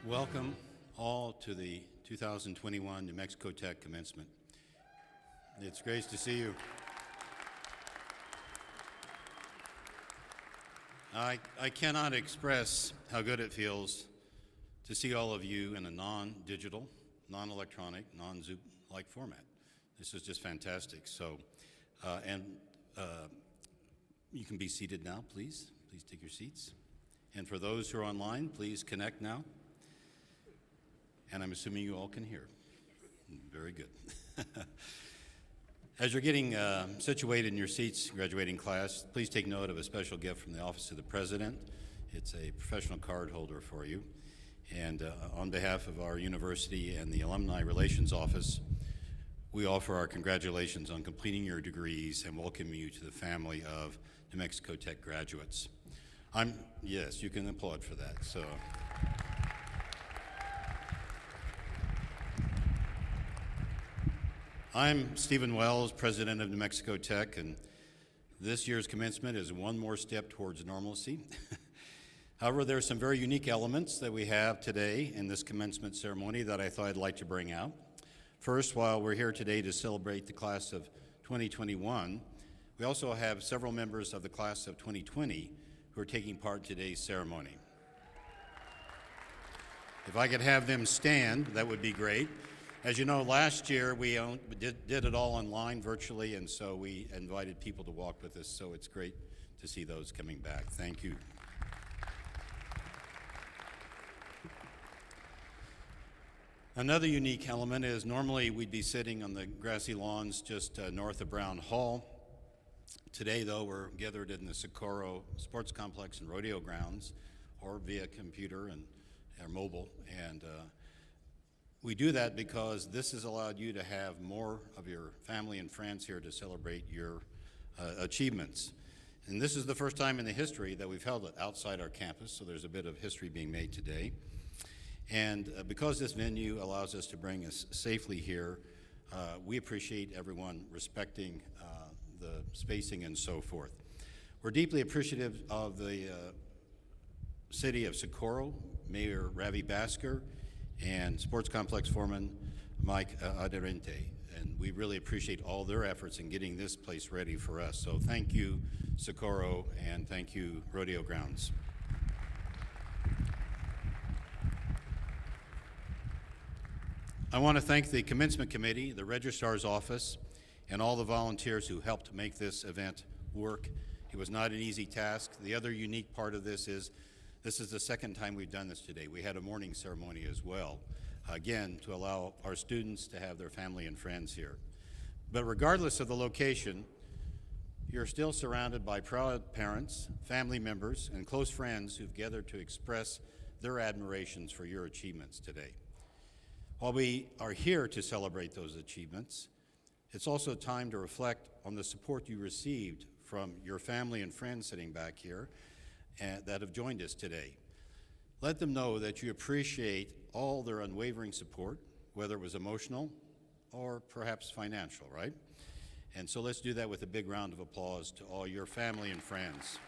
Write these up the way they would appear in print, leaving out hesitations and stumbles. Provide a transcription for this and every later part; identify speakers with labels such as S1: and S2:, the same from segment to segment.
S1: Welcome all to the 2021 New Mexico Tech Commencement. It's great to see you. I cannot express how good it feels to see all of you in a non-digital, non-electronic, non-Zoom-like format. This is just fantastic. So, you can be seated now, please. Please take your seats. And for those who are online, please connect now. And I'm assuming you all can hear. Very good. As you're getting situated in your seats, graduating class, please take note of a special gift from the Office of the President. It's a professional card holder for you. And on behalf of our university and the Alumni Relations Office, we offer our congratulations on completing your degrees and welcome you to the family of New Mexico Tech graduates. Yes, you can applaud for that. So. I'm Stephen Wells, president of New Mexico Tech, and this year's commencement is one more step towards normalcy. However, there are some very unique elements that we have today in this commencement ceremony that I thought I'd like to bring out. First, while we're here today to celebrate the class of 2021, we also have several members of the class of 2020 who are taking part in today's ceremony. If I could have them stand, that would be great. As you know, last year we did it all online virtually, and so we invited people to walk with us, so it's great to see those coming back. Thank you. Another unique element is normally we'd be sitting on the grassy lawns just north of Brown Hall. Today, though, we're gathered in the Socorro Sports Complex and Rodeo Grounds, or via computer and or mobile, and we do that because this has allowed you to have more of your family and friends here to celebrate your achievements. And this is the first time in the history that we've held it outside our campus, so there's a bit of history being made today. And because this venue allows us to bring us safely here, we appreciate everyone respecting the spacing and so forth. We're deeply appreciative of the city of Socorro, Mayor Ravi Basker, and Sports Complex Foreman Mike Aderente. And we really appreciate all their efforts in getting this place ready for us. So thank you, Socorro, and thank you, Rodeo Grounds. I want to thank the Commencement Committee, the Registrar's Office, and all the volunteers who helped make this event work. It was not an easy task. The other unique part of this is the second time we've done this today. We had a morning ceremony as well, again, to allow our students to have their family and friends here. But regardless of the location, you're still surrounded by proud parents, family members, and close friends who've gathered to express their admirations for your achievements today. While we are here to celebrate those achievements, it's also time to reflect on the support you received from your family and friends sitting back here that have joined us today. Let them know that you appreciate all their unwavering support, whether it was emotional or perhaps financial, right? And so let's do that with a big round of applause to all your family and friends.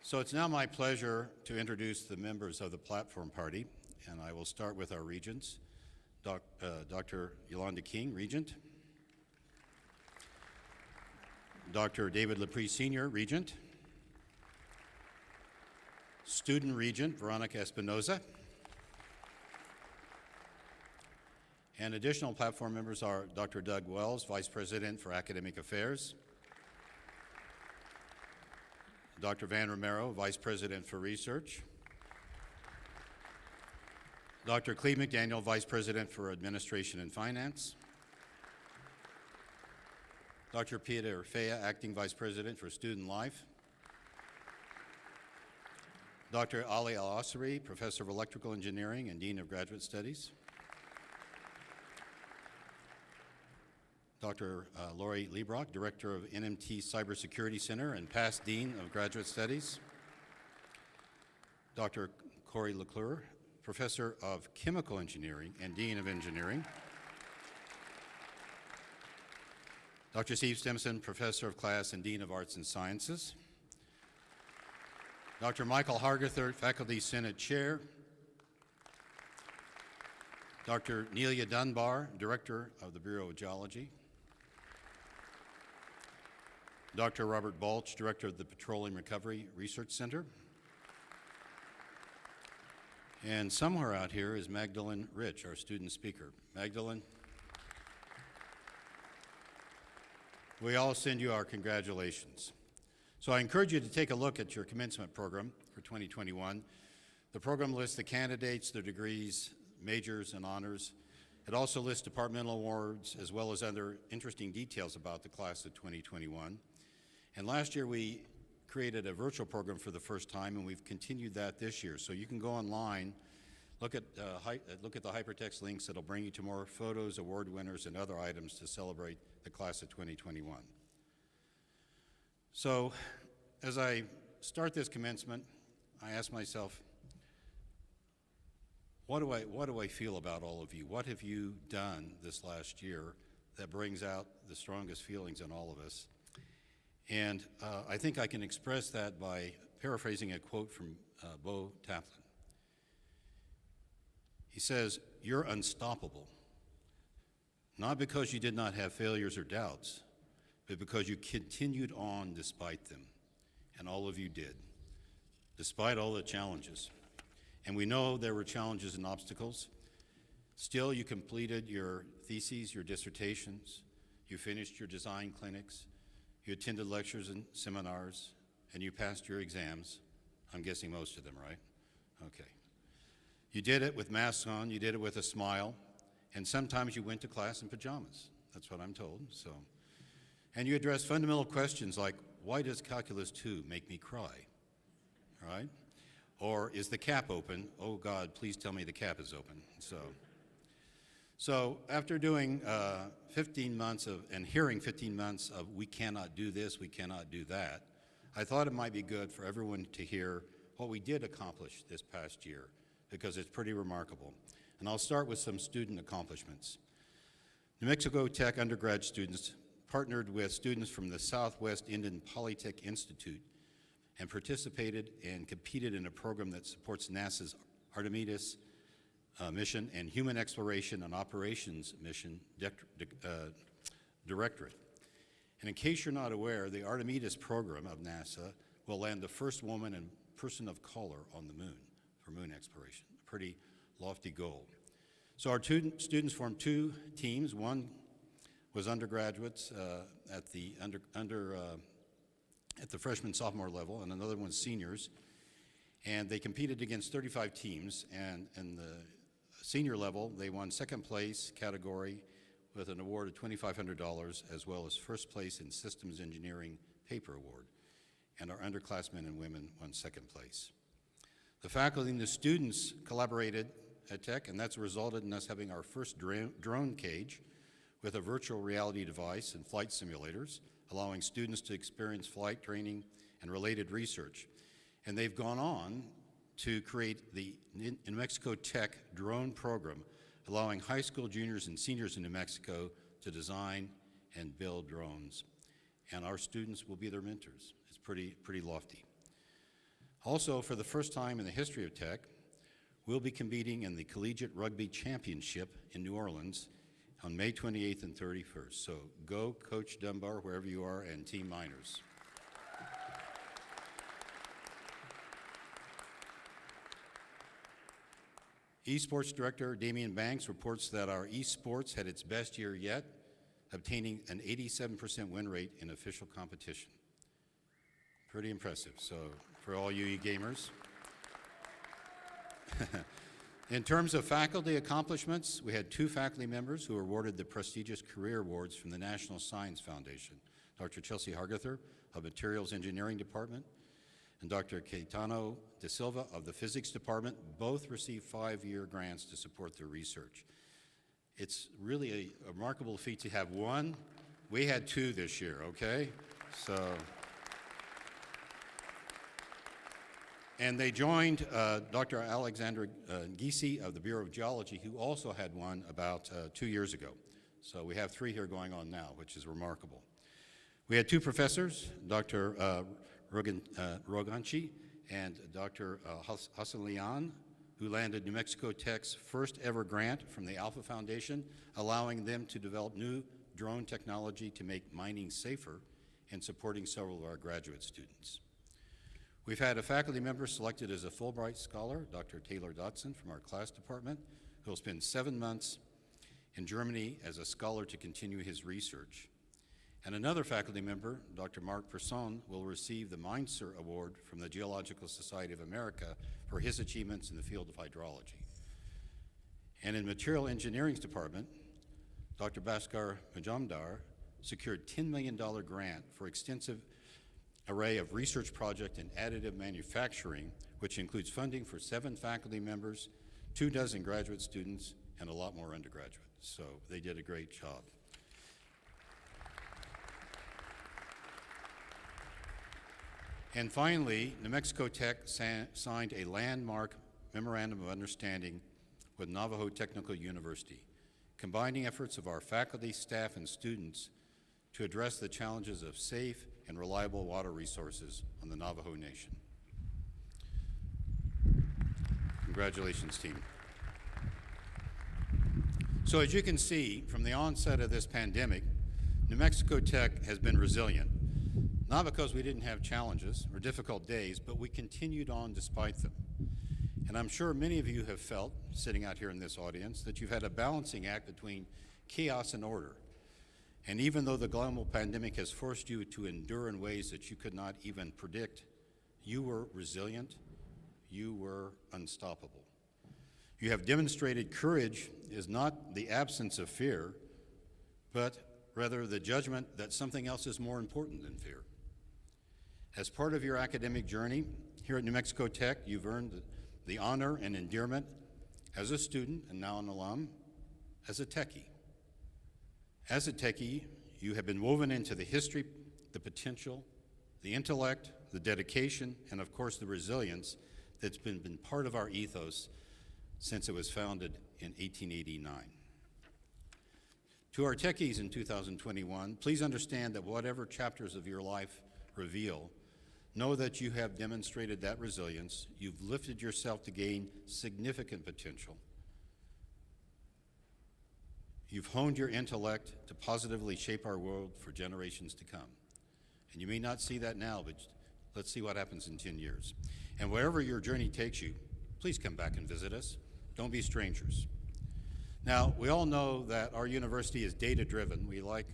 S1: So it's now my pleasure to introduce the members of the platform party, and I will start with our regents. Dr. Yolanda King, Regent. Dr. David Lepre, Sr., Regent. Student Regent, Veronica Espinoza. And additional platform members are Dr. Doug Wells, Vice President for Academic Affairs. Dr. Van Romero, Vice President for Research. Dr. Cleve McDaniel, Vice President for Administration and Finance. Dr. Peter Fea, Acting Vice President for Student Life. Dr. Ali Al-Asri, Professor of Electrical Engineering and Dean of Graduate Studies. Dr. Lori Liebrock, Director of NMT Cybersecurity Center and past Dean of Graduate Studies. Dr. Corey Leclerc, Professor of Chemical Engineering and Dean of Engineering. Dr. Steve Stimson, Professor of Class and Dean of Arts and Sciences. Dr. Michael Hargether, Faculty Senate Chair. Dr. Nelia Dunbar, Director of the Bureau of Geology. Dr. Robert Balch, Director of the Petroleum Recovery Research Center. And somewhere out here is Magdalene Rich, our student speaker. Magdalene, we all send you our congratulations. So I encourage you to take a look at your commencement program for 2021. The program lists the candidates, their degrees, majors, and honors. It also lists departmental awards as well as other interesting details about the class of 2021. And last year we created a virtual program for the first time, and we've continued that this year. So you can go online, look at the hypertext links that'll bring you to more photos, award winners, and other items to celebrate the class of 2021. So as I start this commencement, I ask myself, what do I feel about all of you? What have you done this last year that brings out the strongest feelings in all of us? And I think I can express that by paraphrasing a quote from Bo Taplin. He says, "You're unstoppable, not because you did not have failures or doubts, but because you continued on despite them." And all of you did, despite all the challenges. And we know there were challenges and obstacles. Still, you completed your theses, your dissertations, you finished your design clinics, you attended lectures and seminars, and you passed your exams. I'm guessing most of them, right? Okay. You did it with masks on, you did it with a smile, and sometimes you went to class in pajamas. That's what I'm told. So, and you addressed fundamental questions like, why does Calculus 2 make me cry? Right? Or is the cap open? Oh God, please tell me the cap is open. So after doing 15 months of, and hearing 15 months of we cannot do this, we cannot do that, I thought it might be good for everyone to hear what we did accomplish this past year, because it's pretty remarkable. And I'll start with some student accomplishments. New Mexico Tech undergrad students partnered with students from the Southwest Indian Polytech Institute and participated and competed in a program that supports NASA's Artemis mission and Human Exploration and Operations Mission Directorate. And in case you're not aware, the Artemis program of NASA will land the first woman and person of color on the moon for moon exploration. A pretty lofty goal. So our students formed two teams. One was undergraduates at the at the freshman sophomore level, and another one's seniors. And they competed against 35 teams, and in the senior level, they won second place category with an award of $2,500, as well as first place in Systems Engineering Paper Award. And our underclassmen and women won second place. The faculty and the students collaborated at Tech, and that's resulted in us having our first drone cage with a virtual reality device and flight simulators, allowing students to experience flight training and related research. And they've gone on to create the New Mexico Tech drone program, allowing high school juniors and seniors in New Mexico to design and build drones. And our students will be their mentors. It's pretty lofty. Also, for the first time in the history of Tech, we'll be competing in the Collegiate Rugby Championship in New Orleans on May 28th and 31st. So go, Coach Dunbar, wherever you are, and Team Miners. Esports Director Damian Banks reports that our esports had its best year yet, obtaining an 87% win rate in official competition. Pretty impressive, so for all you gamers. In terms of faculty accomplishments, we had two faculty members who were awarded the prestigious career awards from the National Science Foundation, Dr. Chelsea Hargether of Materials Engineering Department and Dr. Caetano De Silva of the Physics Department. Both received 5-year grants to support their research. It's really a remarkable feat to have one. We had two this year, okay? And they joined Dr. Alexandra Gysi of the Bureau of Geology, who also had one about 2 years ago. So we have 3 here going on now, which is remarkable. We had 2 professors, Dr. Roganchi and Dr. Hasselian, who landed New Mexico Tech's first ever grant from the Alpha Foundation, allowing them to develop new drone technology to make mining safer and supporting several of our graduate students. We've had a faculty member selected as a Fulbright Scholar, Dr. Taylor Dotson from our class department, who will spend 7 months in Germany as a scholar to continue his research. And another faculty member, Dr. Marc Persson, will receive the Meinzer Award from the Geological Society of America for his achievements in the field of hydrology. And in Material Engineering's department, Dr. Bhaskar Majumdar secured $10 million grant for extensive array of research project in additive manufacturing, which includes funding for 7 faculty members, 24 graduate students, and a lot more undergraduates. So they did a great job. And finally, New Mexico Tech signed a landmark memorandum of understanding with Navajo Technical University, combining efforts of our faculty, staff, and students to address the challenges of safe and reliable water resources on the Navajo Nation. Congratulations, team. So as you can see, from the onset of this pandemic, New Mexico Tech has been resilient. Not because we didn't have challenges or difficult days, but we continued on despite them. And I'm sure many of you have felt, sitting out here in this audience, that you've had a balancing act between chaos and order. And even though the global pandemic has forced you to endure in ways that you could not even predict, you were resilient, you were unstoppable. You have demonstrated courage is not the absence of fear, but rather the judgment that something else is more important than fear. As part of your academic journey here at New Mexico Tech, you've earned the honor and endearment as a student and now an alum, as a techie. As a techie, you have been woven into the history, the potential, the intellect, the dedication, and of course the resilience that's been part of our ethos since it was founded in 1889. To our techies in 2021, please understand that whatever chapters of your life reveal, know that you have demonstrated that resilience. You've lifted yourself to gain significant potential. You've honed your intellect to positively shape our world for generations to come. And you may not see that now, but let's see what happens in 10 years. And wherever your journey takes you, please come back and visit us. Don't be strangers. Now, we all know that our university is data-driven. We like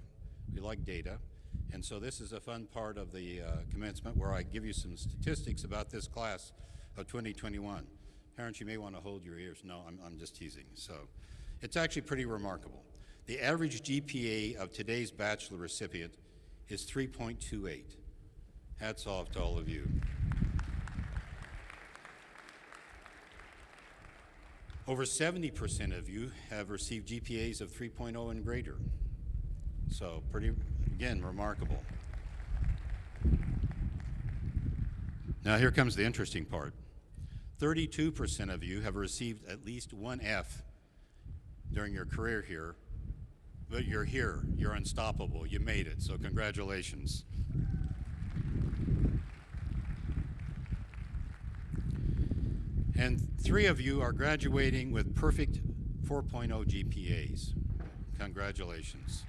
S1: data. And so this is a fun part of the commencement where I give you some statistics about this class of 2021. Parents, you may want to hold your ears. No, I'm just teasing. So it's actually pretty remarkable. The average GPA of today's bachelor recipient is 3.28. Hats off to all of you. Over 70% of you have received GPAs of 3.0 and greater. So pretty, again, remarkable. Now here comes the interesting part. 32% of you have received at least one F during your career here, but you're here, you're unstoppable, you made it, so congratulations. And 3 of you are graduating with perfect 4.0 GPAs. Congratulations.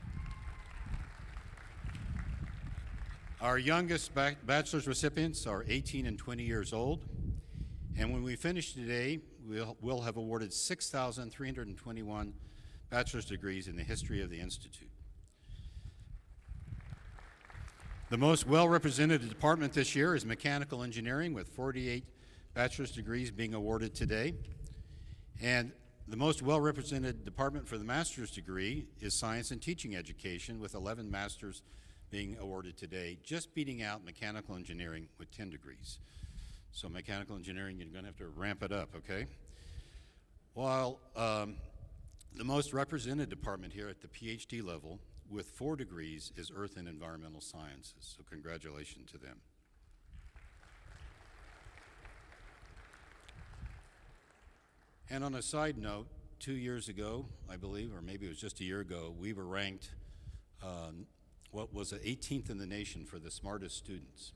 S1: Our youngest bachelor's recipients are 18 and 20 years old. And when we finish today, we'll have awarded 6,321 bachelor's degrees in the history of the Institute. The most well-represented department this year is mechanical engineering, with 48 bachelor's degrees being awarded today. And the most well-represented department for the master's degree is science and teaching education, with 11 masters being awarded today, just beating out mechanical engineering with 10 degrees. So mechanical engineering, you're gonna have to ramp it up, okay? While the most represented department here at the PhD level with 4 degrees is Earth and Environmental Sciences, so congratulations to them. And on a side note, 2 years ago, I believe, or maybe it was just a year ago, we were ranked what was it, 18th in the nation for the smartest students.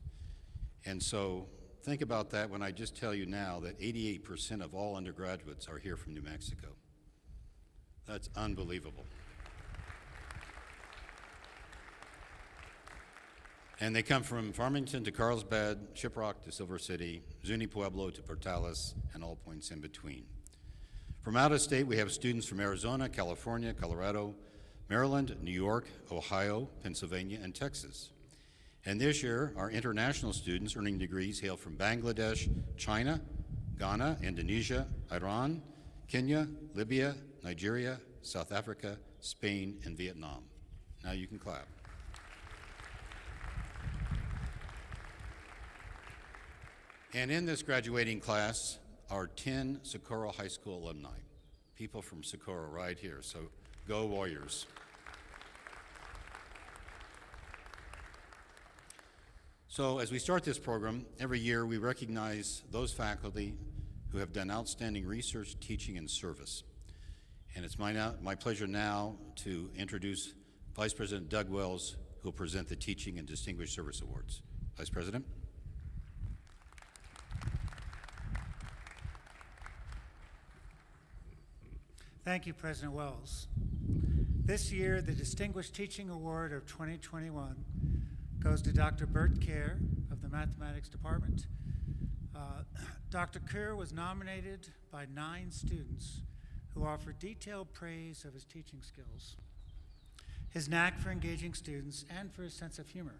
S1: And so think about that when I just tell you now that 88% of all undergraduates are here from New Mexico. That's unbelievable. And they come from Farmington to Carlsbad, Shiprock to Silver City, Zuni Pueblo to Portales, and all points in between. From out of state, we have students from Arizona, California, Colorado, Maryland, New York, Ohio, Pennsylvania, and Texas. And this year, our international students earning degrees hail from Bangladesh, China, Ghana, Indonesia, Iran, Kenya, Libya, Nigeria, South Africa, Spain, and Vietnam. Now you can clap. And in this graduating class are 10 Socorro High School alumni, people from Socorro right here, so go Warriors. So as we start this program, every year we recognize those faculty who have done outstanding research, teaching, and service. And it's my pleasure now to introduce Vice President Doug Wells, who will present the Teaching and Distinguished Service Awards. Vice President.
S2: Thank you, President Wells. This year, the Distinguished Teaching Award of 2021 goes to Dr. Bert Kerr of the Mathematics Department. Dr. Kerr was nominated by 9 students who offered detailed praise of his teaching skills, his knack for engaging students, and for his sense of humor.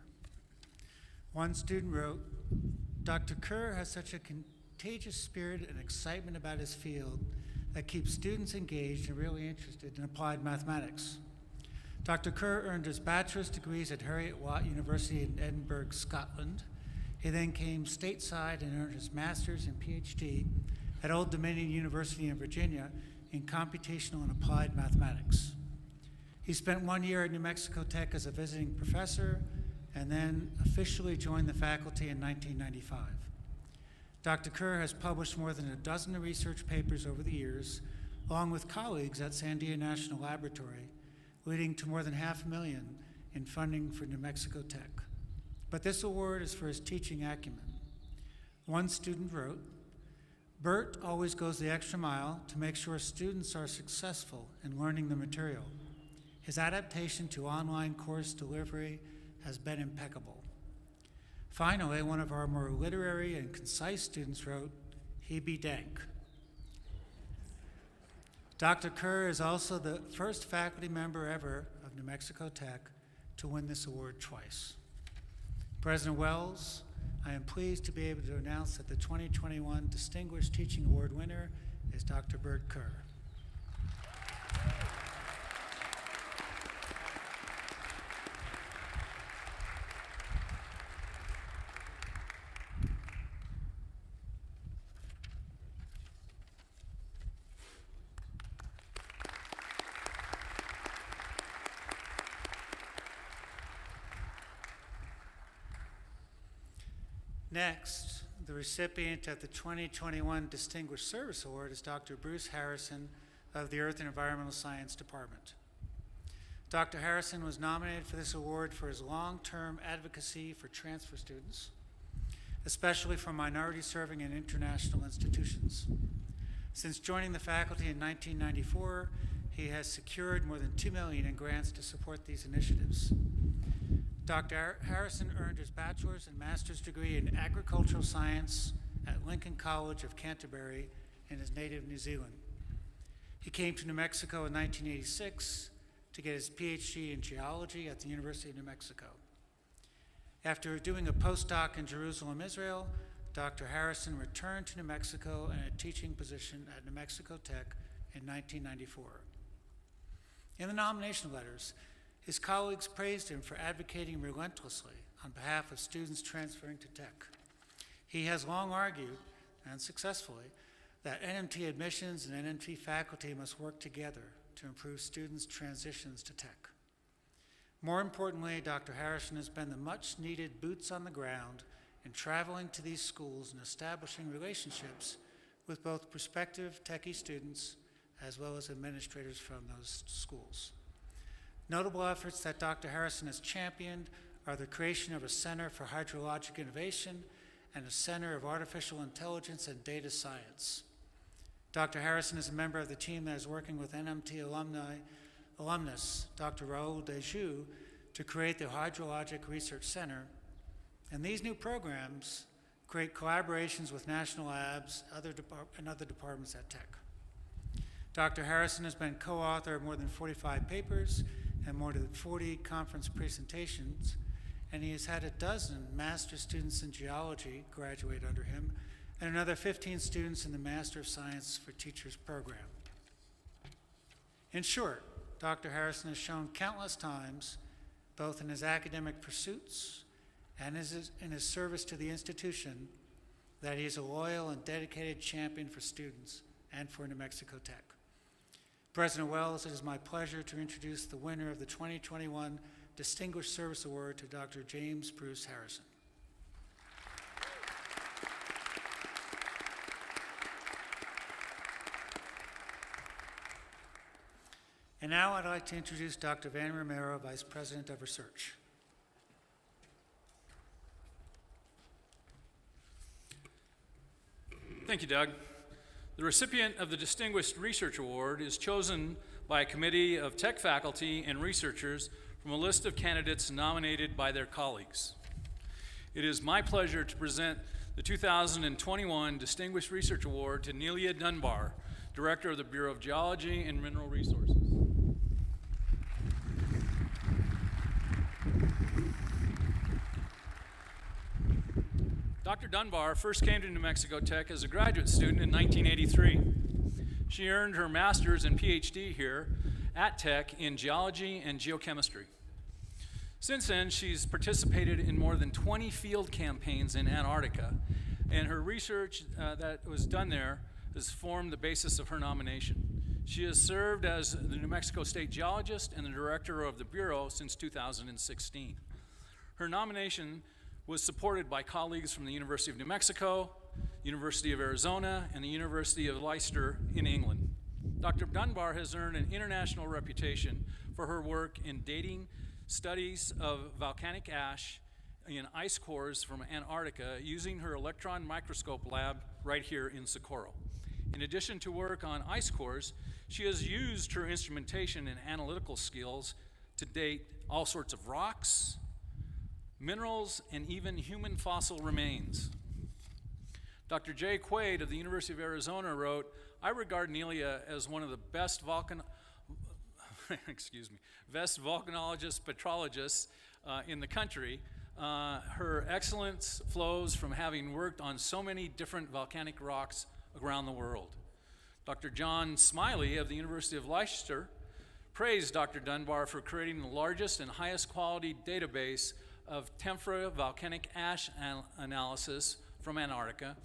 S2: One student wrote, "Dr. Kerr has such a contagious spirit and excitement about his field that keeps students engaged and really interested in applied mathematics." Dr. Kerr earned his bachelor's degrees at Heriot-Watt University in Edinburgh, Scotland. He then came stateside and earned his master's and PhD at Old Dominion University in Virginia in computational and applied mathematics. He spent 1 year at New Mexico Tech as a visiting professor and then officially joined the faculty in 1995. Dr. Kerr has published more than a dozen research papers over the years, along with colleagues at Sandia National Laboratory, leading to more than $500,000 in funding for New Mexico Tech. But this award is for his teaching acumen. One student wrote, "Bert always goes the extra mile to make sure students are successful in learning the material. His adaptation to online course delivery has been impeccable." Finally, one of our more literary and concise students wrote, "He be dank." Dr. Kerr is also the first faculty member ever of New Mexico Tech to win this award twice. President Wells, I am pleased to be able to announce that the 2021 Distinguished Teaching Award winner is Dr. Bert Kerr. Next, the recipient of the 2021 Distinguished Service Award is Dr. Bruce Harrison of the Earth and Environmental Science Department. Dr. Harrison was nominated for this award for his long-term advocacy for transfer students, especially from minorities serving in international institutions. Since joining the faculty in 1994, he has secured more than $2 million in grants to support these initiatives. Dr. Harrison earned his bachelor's and master's degree in agricultural science at Lincoln College of Canterbury in his native New Zealand. He came to New Mexico in 1986 to get his PhD in geology at the University of New Mexico. After doing a postdoc in Jerusalem, Israel, Dr. Harrison returned to New Mexico in a teaching position at New Mexico Tech in 1994. In the nomination letters, his colleagues praised him for advocating relentlessly on behalf of students transferring to Tech. He has long argued, and successfully, that NMT admissions and NMT faculty must work together to improve students' transitions to Tech. More importantly, Dr. Harrison has been the much-needed boots on the ground in traveling to these schools and establishing relationships with both prospective Techie students as well as administrators from those schools. Notable efforts that Dr. Harrison has championed are the creation of a Center for Hydrologic Innovation and a Center of Artificial Intelligence and Data Science. Dr. Harrison is a member of the team that is working with NMT alumnus Dr. Raoul Dejoux to create the Hydrologic Research Center. And these new programs create collaborations with national labs and other departments at Tech. Dr. Harrison has been co-author of more than 45 papers and more than 40 conference presentations, and he has had a dozen master's students in geology graduate under him, and another 15 students in the Master of Science for Teachers program. In short, Dr. Harrison has shown countless times, both in his academic pursuits and in his service to the institution, that he is a loyal and dedicated champion for students and for New Mexico Tech. President Wells, it is my pleasure to introduce the winner of the 2021 Distinguished Service Award to Dr. James Bruce Harrison. And now I'd like to introduce Dr. Van Romero, Vice President of Research.
S3: Thank you, Doug. The recipient of the Distinguished Research Award is chosen by a committee of Tech faculty and researchers from a list of candidates nominated by their colleagues. It is my pleasure to present the 2021 Distinguished Research Award to Nelia Dunbar, Director of the Bureau of Geology and Mineral Resources. Dr. Dunbar first came to New Mexico Tech as a graduate student in 1983. She earned her master's and PhD here at Tech in geology and geochemistry. Since then, she's participated in more than 20 field campaigns in Antarctica, and her research that was done there has formed the basis of her nomination. She has served as the New Mexico State Geologist and the Director of the Bureau since 2016. Her nomination was supported by colleagues from the University of New Mexico, University of Arizona, and the University of Leicester in England. Dr. Dunbar has earned an international reputation for her work in dating studies of volcanic ash in ice cores from Antarctica using her electron microscope lab right here in Socorro. In addition to work on ice cores, she has used her instrumentation and analytical skills to date all sorts of rocks, minerals, and even human fossil remains. Dr. Jay Quaid of the University of Arizona wrote, "I regard Nelia as one of the best best volcanologists, petrologists in the country. Her excellence flows from having worked on so many different volcanic rocks around the world." Dr. John Smiley of the University of Leicester praised Dr. Dunbar for creating the largest and highest quality database of tephra volcanic ash analysis from Antarctica,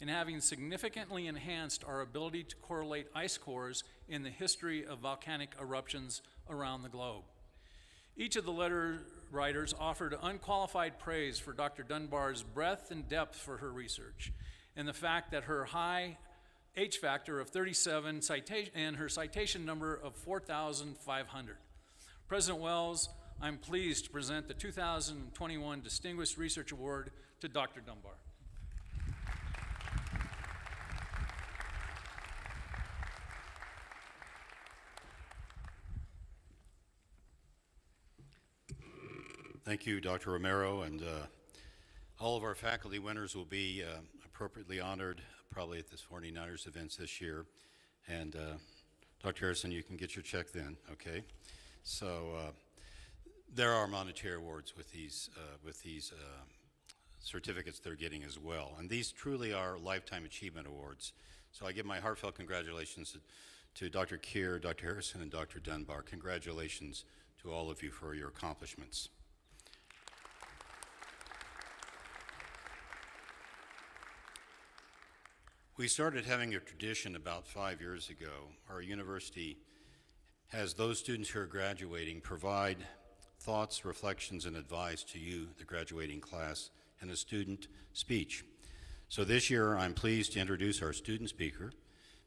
S3: and having significantly enhanced our ability to correlate ice cores in the history of volcanic eruptions around the globe. Each of the letter writers offered unqualified praise for Dr. Dunbar's breadth and depth for her research, and the fact that her high H factor of 37 and her citation number of 4,500. President Wells, I'm pleased to present the 2021 Distinguished Research Award to Dr. Dunbar.
S1: Thank you, Dr. Romero, and all of our faculty winners will be appropriately honored probably at this 49ers events this year. And Dr. Harrison, you can get your check then, okay? So there are monetary awards with these certificates they're getting as well. And these truly are Lifetime Achievement Awards. So I give my heartfelt congratulations to Dr. Keir, Dr. Harrison, and Dr. Dunbar. Congratulations to all of you for your accomplishments. We started having a tradition about 5 years ago. Our university has those students who are graduating provide thoughts, reflections, and advice to you, the graduating class, in a student speech. So this year, I'm pleased to introduce our student speaker,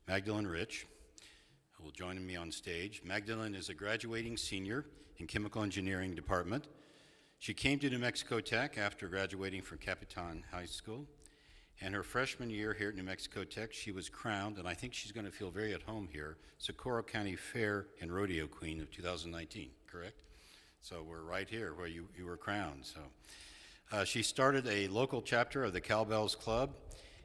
S1: Magdalene Rich, who will join me on stage. Magdalene is a graduating senior in Chemical Engineering Department. She came to New Mexico Tech after graduating from Capitan High School. And her freshman year here at New Mexico Tech, she was crowned, and I think she's going to feel very at home here, Socorro County Fair and Rodeo Queen of 2019, correct? So we're right here where you were crowned. So she started a local chapter of the Cowbells Club,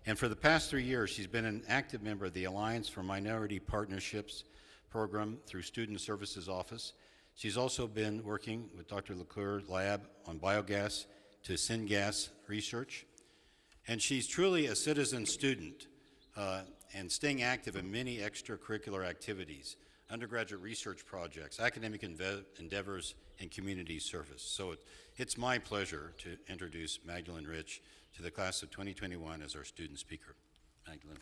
S1: and for the past 3 years, she's been an active member of the Alliance for Minority Partnerships program through Student Services Office. She's also been working with Dr. LeClaire Lab on biogas to syngas research. And she's truly a citizen student and staying active in many extracurricular activities, undergraduate research projects, academic endeavors, and community service. So it's my pleasure to introduce Magdalene Rich to the class of 2021 as our student speaker. Magdalene.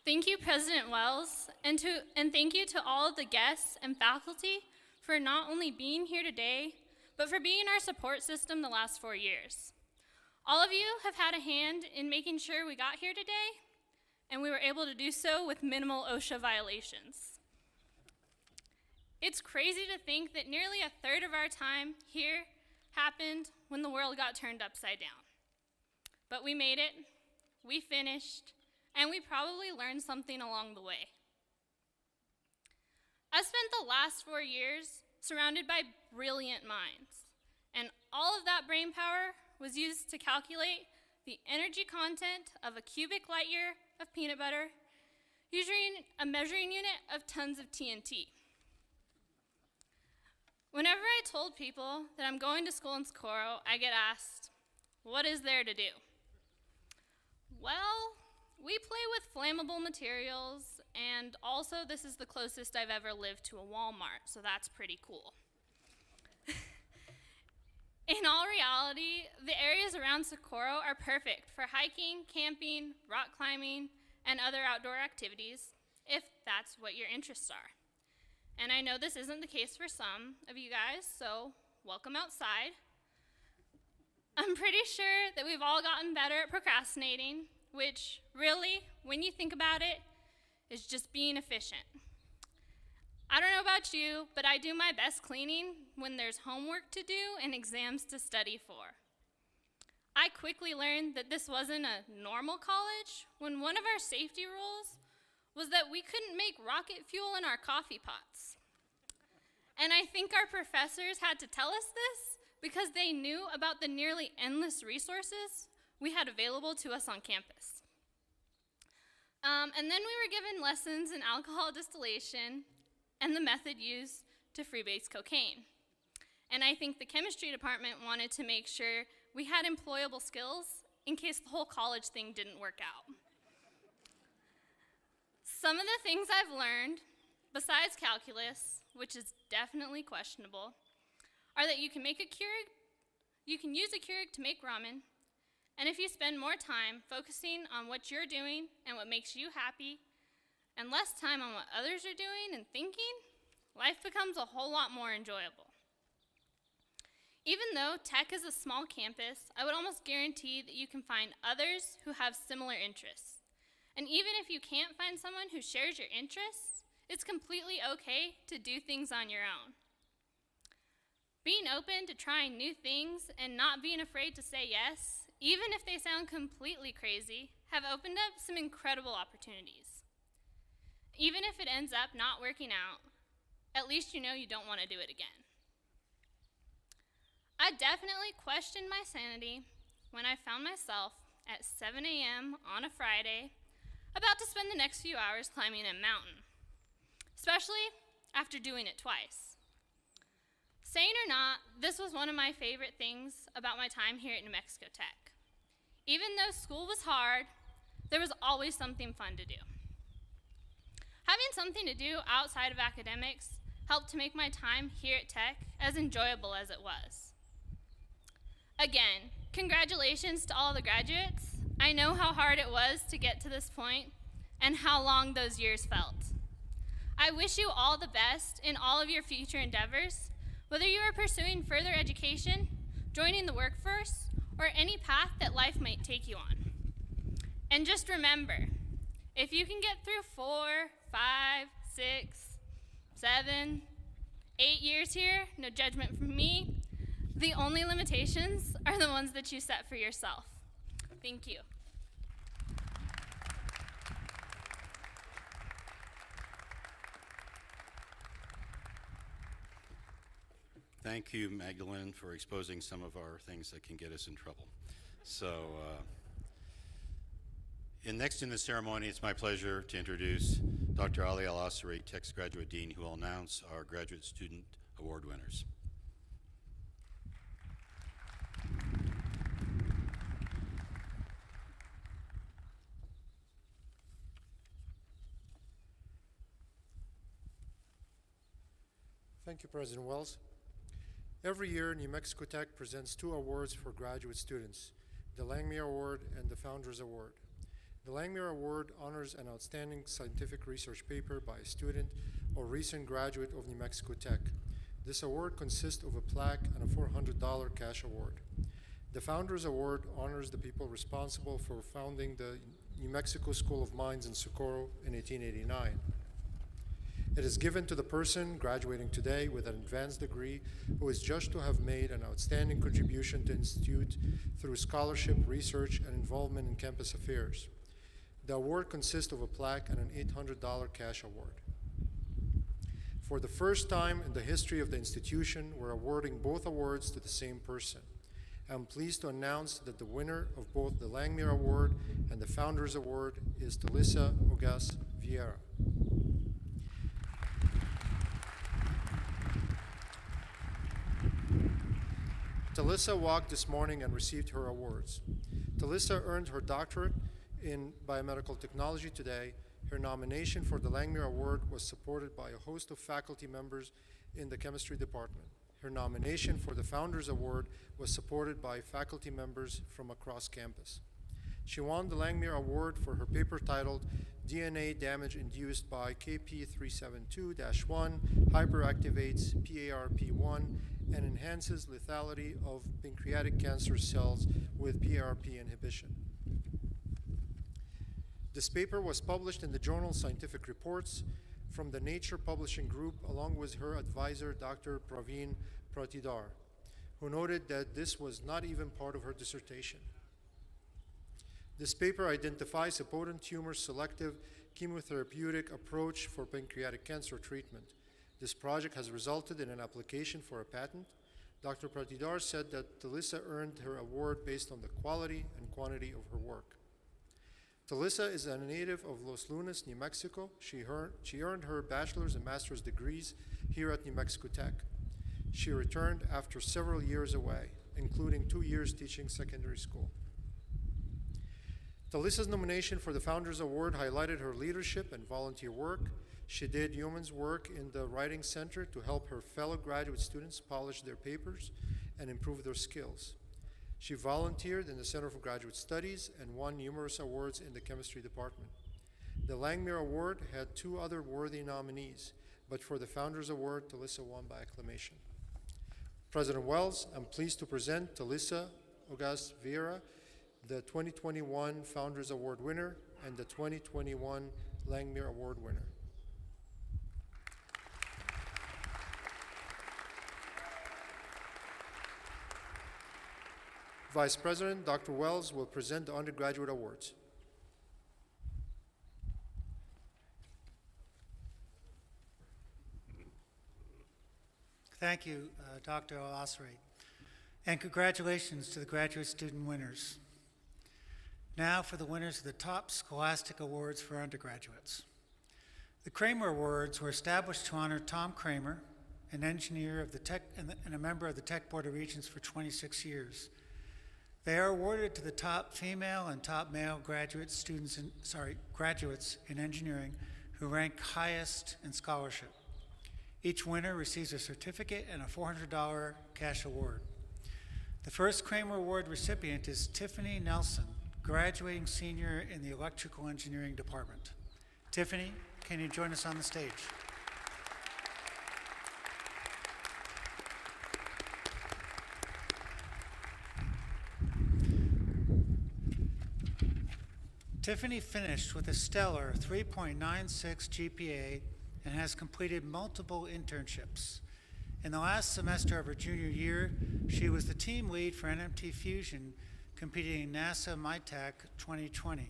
S4: Thank you, President Wells, and thank you to all of the guests and faculty for not only being here today, but for being our support system the last 4 years. All of you have had a hand in making sure we got here today, and we were able to do so with minimal OSHA violations. It's crazy to think that nearly a third of our time here happened when the world got turned upside down. But we made it, we finished, and we probably learned something along the way. I spent the last 4 years surrounded by brilliant minds, and all of that brain power was used to calculate the energy content of a cubic light year of peanut butter using a measuring unit of tons of TNT. Whenever I told people that I'm going to school in Socorro, I get asked, what is there to do? Well, we play with flammable materials, and also this is the closest I've ever lived to a Walmart, so that's pretty cool. In all reality, the areas around Socorro are perfect for hiking, camping, rock climbing, and other outdoor activities, if that's what your interests are. And I know this isn't the case for some of you guys, so welcome outside. I'm pretty sure that we've all gotten better at procrastinating, which really, when you think about it, is just being efficient. I don't know about you, but I do my best cleaning when there's homework to do and exams to study for. I quickly learned that this wasn't a normal college when one of our safety rules was that we couldn't make rocket fuel in our coffee pots. And I think our professors had to tell us this because they knew about the nearly endless resources we had available to us on campus. And then we were given lessons in alcohol distillation and the method used to freebase cocaine. And I think the chemistry department wanted to make sure we had employable skills in case the whole college thing didn't work out. Some of the things I've learned, besides calculus, which is definitely questionable, are that you can use a Keurig to make ramen, and if you spend more time focusing on what you're doing and what makes you happy, and less time on what others are doing and thinking, life becomes a whole lot more enjoyable. Even though Tech is a small campus, I would almost guarantee that you can find others who have similar interests. And even if you can't find someone who shares your interests, it's completely okay to do things on your own. Being open to trying new things and not being afraid to say yes, even if they sound completely crazy, have opened up some incredible opportunities. Even if it ends up not working out, at least you know you don't want to do it again. I definitely questioned my sanity when I found myself at 7 a.m. on a Friday about to spend the next few hours climbing a mountain, especially after doing it twice. Saying or not, this was one of my favorite things about my time here at New Mexico Tech. Even though school was hard, there was always something fun to do. Having something to do outside of academics helped to make my time here at Tech as enjoyable as it was. Again, congratulations to all the graduates. I know how hard it was to get to this point and how long those years felt. I wish you all the best in all of your future endeavors, whether you are pursuing further education, joining the workforce, or any path that life might take you on. And just remember, if you can get through 4, 5, 6, 7, 8 years here, no judgment from me, the only limitations are the ones that you set for yourself. Thank you.
S1: Thank you, Magdalene, for exposing some of our things that can get us in trouble. So, next in the ceremony, it's my pleasure to introduce Dr. Ali Al-Asri, Tech's Graduate Dean, who will announce our Graduate Student Award winners.
S5: Thank you, President Wells. Every year, New Mexico Tech presents 2 awards for graduate students, the Langmuir Award and the Founders Award. The Langmuir Award honors an outstanding scientific research paper by a student or recent graduate of New Mexico Tech. This award consists of a plaque and a $400 cash award. The Founders Award honors the people responsible for founding the New Mexico School of Mines in Socorro in 1889. It is given to the person graduating today with an advanced degree who is judged to have made an outstanding contribution to the Institute through scholarship, research, and involvement in campus affairs. The award consists of a plaque and an $800 cash award. For the first time in the history of the institution, we're awarding both awards to the same person. I'm pleased to announce that the winner of both the Langmuir Award and the Founders Award is Talisa Ogas Vieira. Talisa walked this morning and received her awards. Talisa earned her doctorate in biomedical technology today. Her nomination for the Langmuir Award was supported by a host of faculty members in the chemistry department. Her nomination for the Founders Award was supported by faculty members from across campus. She won the Langmuir Award for her paper titled DNA Damage Induced by KP372-1 Hyperactivates PARP1 and Enhances Lethality of Pancreatic Cancer Cells with PARP Inhibition. This paper was published in the journal Scientific Reports from the Nature Publishing Group along with her advisor, Dr. Praveen Pratidar, who noted that this was not even part of her dissertation. This paper identifies a potent tumor-selective chemotherapeutic approach for pancreatic cancer treatment. This project has resulted in an application for a patent. Dr. Pratidar said that Talisa earned her award based on the quality and quantity of her work. Talisa is a native of Los Lunas, New Mexico. She earned her bachelor's and master's degrees here at New Mexico Tech. She returned after several years away, including 2 years teaching secondary school. Talisa's nomination for the Founders Award highlighted her leadership and volunteer work. She did yeoman's work in the Writing Center to help her fellow graduate students polish their papers and improve their skills. She volunteered in the Center for Graduate Studies and won numerous awards in the chemistry department. The Langmuir Award had 2 other worthy nominees, but for the Founders Award, Talisa won by acclamation. President Wells, I'm pleased to present Talisa Ogas Vieira, the 2021 Founders Award winner and the 2021 Langmuir Award winner. Vice President Dr. Wells will present the Undergraduate Awards.
S2: Thank you, Dr. Al-Asri, and congratulations to the graduate student winners. Now for the winners of the top scholastic awards for undergraduates. The Kramer Awards were established to honor Tom Kramer, an engineer of the Tech and a member of the Tech Board of Regents for 26 years. They are awarded to the top female and top male graduates in engineering who rank highest in scholarship. Each winner receives a certificate and a $400 cash award. The first Kramer Award recipient is Tiffany Nelson, graduating senior in the Electrical Engineering Department. Tiffany, can you join us on the stage? Tiffany finished with a stellar 3.96 GPA and has completed multiple internships. In the last semester of her junior year, she was the team lead for NMT Fusion, competing in NASA MyTech 2020.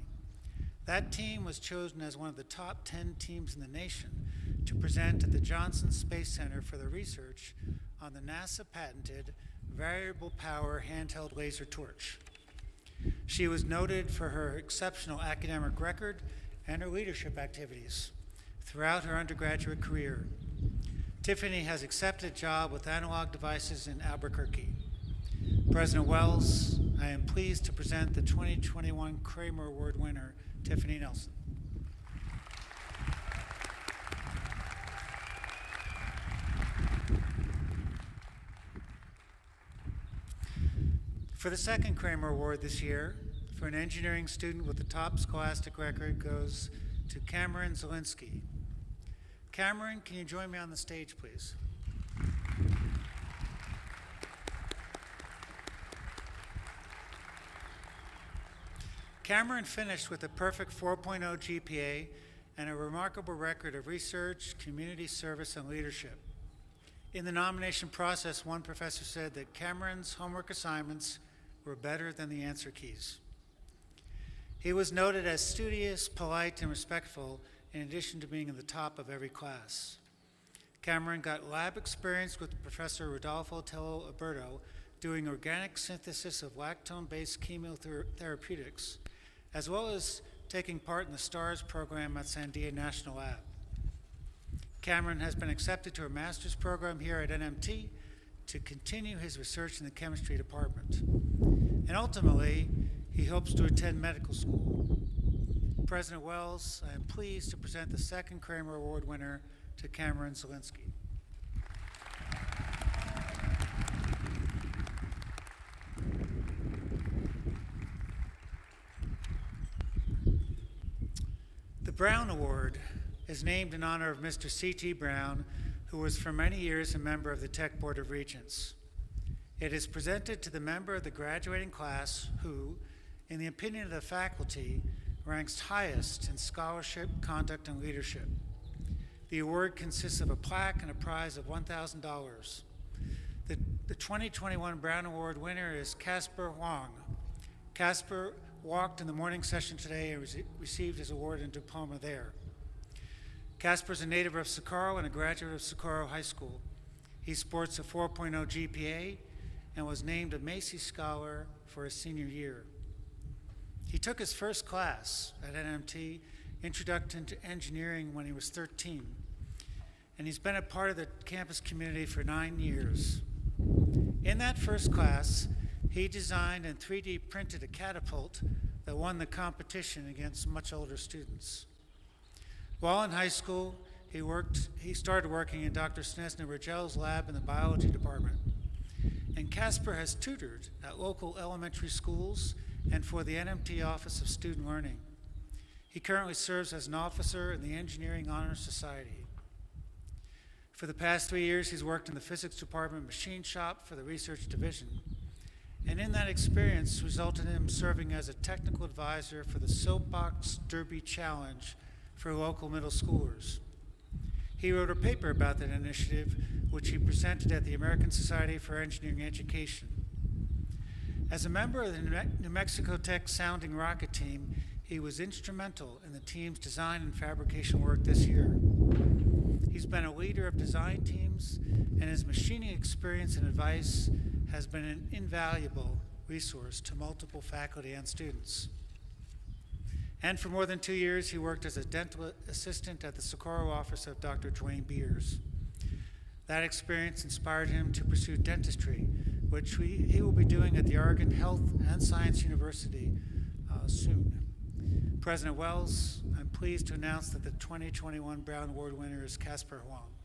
S2: That team was chosen as one of the top 10 teams in the nation to present at the Johnson Space Center for the research on the NASA-patented variable power handheld laser torch. She was noted for her exceptional academic record and her leadership activities throughout her undergraduate career. Tiffany has accepted a job with Analog Devices in Albuquerque. President Wells, I am pleased to present the 2021 Kramer Award winner, Tiffany Nelson. For the second Kramer Award this year, for an engineering student with the top scholastic record, goes to Cameron Zielinski. Cameron, can you join me on the stage, please? Cameron finished with a perfect 4.0 GPA and a remarkable record of research, community service, and leadership. In the nomination process, one professor said that Cameron's homework assignments were better than the answer keys. He was noted as studious, polite, and respectful, in addition to being in the top of every class. Cameron got lab experience with Professor Rodolfo Tello Alberto doing organic synthesis of lactone-based chemotherapeutics, as well as taking part in the STARS program at Sandia National Lab. Cameron has been accepted to a master's program here at NMT to continue his research in the chemistry department. And ultimately, he hopes to attend medical school. President Wells, I am pleased to present the second Kramer Award winner to Cameron Zielinski. The Brown Award is named in honor of Mr. C.T. Brown, who was for many years a member of the Tech Board of Regents. It is presented to the member of the graduating class who, in the opinion of the faculty, ranks highest in scholarship, conduct, and leadership. The award consists of a plaque and a prize of $1,000. The 2021 Brown Award winner is Casper Wong. Casper walked in the morning session today and received his award and diploma there. Casper is a native of Socorro and a graduate of Socorro High School. He sports a 4.0 GPA and was named a Macy Scholar for his senior year. He took his first class at NMT, Introduction to Engineering, when he was 13, and he's been a part of the campus community for 9 years. In that first class, he designed and 3D printed a catapult that won the competition against much older students. While in high school, he started working in Dr. Snesna Rigel's lab in the biology department. And Casper has tutored at local elementary schools and for the NMT Office of Student Learning. He currently serves as an officer in the Engineering Honor Society. For the past 3 years, he's worked in the physics department machine shop for the research division. And in that experience resulted in him serving as a technical advisor for the Soapbox Derby Challenge for local middle schoolers. He wrote a paper about that initiative, which he presented at the American Society for Engineering Education. As a member of the New Mexico Tech Sounding Rocket Team, he was instrumental in the team's design and fabrication work this year. He's been a leader of design teams, and his machining experience and advice has been an invaluable resource to multiple faculty and students. And for more than 2 years, he worked as a dental assistant at the Socorro office of Dr. Dwayne Beers. That experience inspired him to pursue dentistry, which he will be doing at the Oregon Health and Science University soon. President Wells, I'm pleased to announce that the 2021 Brown Award winner is Casper Huang.